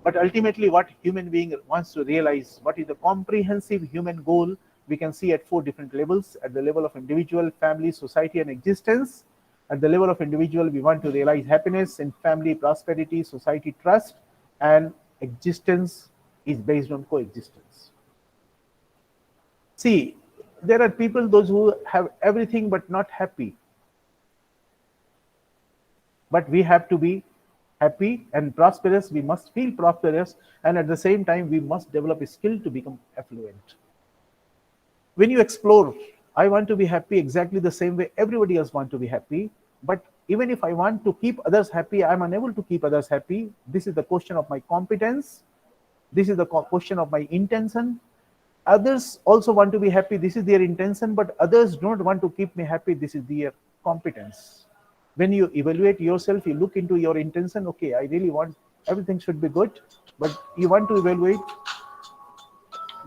But ultimately, what human being wants to realize, what is the comprehensive human goal, we can see at 4 different levels. At the level of individual, family, society, and existence. At the level of individual, we want to realize happiness in family, prosperity, society, trust, and existence is based on coexistence. See, there are people, those who have everything but not happy. But we have to be happy and prosperous. We must feel prosperous, and at the same time, we must develop a skill to become affluent. When you explore, I want to be happy exactly the same way everybody else wants to be happy. But even if I want to keep others happy, I'm unable to keep others happy. This is the question of my competence. This is the question of my intention. Others also want to be happy. This is their intention, but others don't want to keep me happy. This is their competence. When you evaluate yourself, you look into your intention. Okay, I really want everything should be good, but you want to evaluate.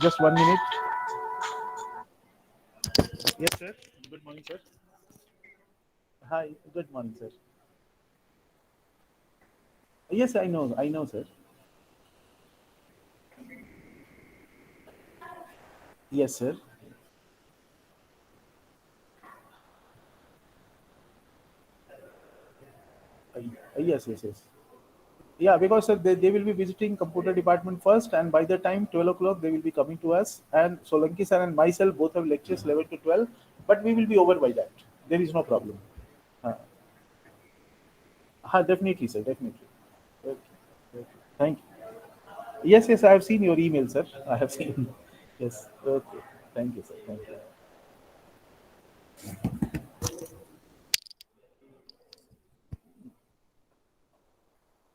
Just 1 minute. Yes, sir. Good morning, sir. Hi. Good morning, sir. Yes, I know, sir. Yes, sir. Yes. Yeah, because sir, they will be visiting computer department first, and by the time 12 o'clock, they will be coming to us. And Solanki sir and myself both have lectures 11 to 12, but we will be over by that. There is no problem. Definitely, sir, definitely. Okay. Thank you. Yes, I have seen your email, sir. I have seen. Yes, okay. Thank you, sir. Thank you.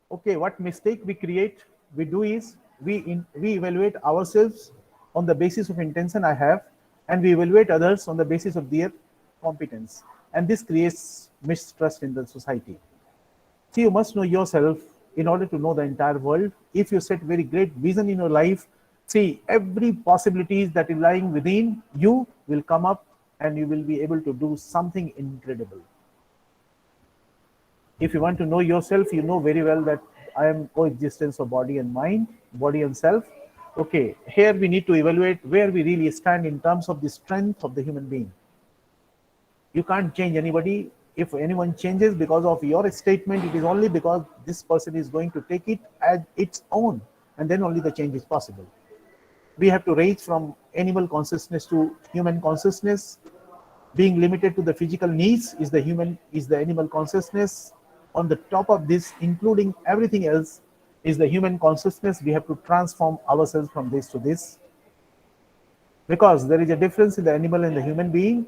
Okay, what mistake we create, we do is we evaluate ourselves on the basis of intention I have, and we evaluate others on the basis of their competence, and this creates mistrust in the society. See, you must know yourself in order to know the entire world. If you set very great vision in your life, see, every possibilities that is lying within you will come up, and you will be able to do something incredible. If you want to know yourself, you know very well that I am coexistence of body and mind, body and self. Okay, here we need to evaluate where we really stand in terms of the strength of the human being. You can't change anybody. If anyone changes because of your statement, it is only because this person is going to take it as its own, and then only the change is possible. We have to raise from animal consciousness to human consciousness. Being limited to the physical needs is the animal consciousness. On the top of this, including everything else, is the human consciousness. We have to transform ourselves from this to this, because there is a difference in the animal and the human being.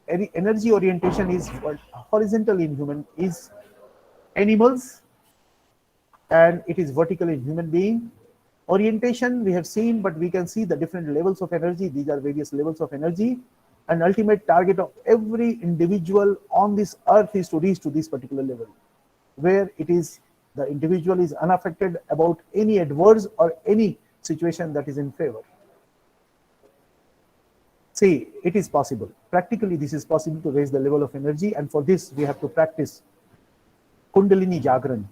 Energy orientation is horizontal in human is animals, and it is vertical in human being. Orientation we have seen, but we can see the different levels of energy. These are various levels of energy. An ultimate target of every individual on this earth is to reach to this particular level, where it is The individual is unaffected about any adverse or any situation that is in favor. See, it is possible. Practically, this is possible to raise the level of energy, and for this, we have to practice Kundalini Jagran.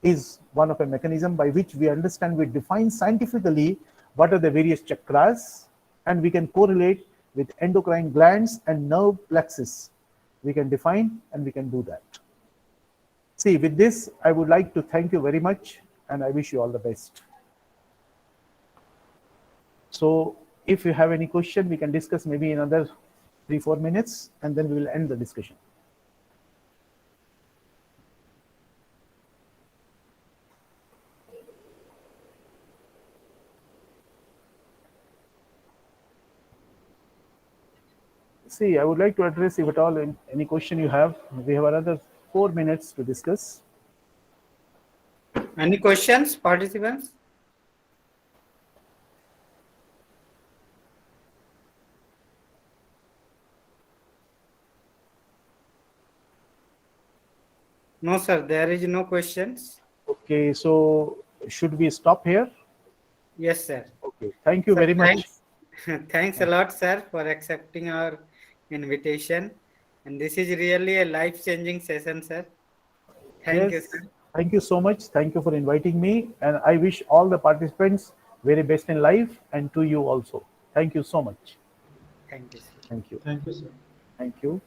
Is one of a mechanism by which we understand, we define scientifically what are the various chakras, and we can correlate with endocrine glands and nerve plexus. We can define and we can do that. See, with this, I would like to thank you very much, and I wish you all the best. So, if you have any question, we can discuss maybe another 3-4 minutes, and then we will end the discussion. See, I would like to address, if at all, any question you have. We have another 4 minutes to discuss. Any questions, participants? No, sir, there is no questions. Okay, so should we stop here? Yes, sir. Okay, thank you very much. Thanks a lot, sir, for accepting our invitation. And this is really a life-changing session, sir. Thank you, Yes, sir. thank you so much. Thank you for inviting me, and I wish all the participants very best in life, and to you also. Thank you so much. Thank you, sir. Thank you. Thank you, sir. Thank you.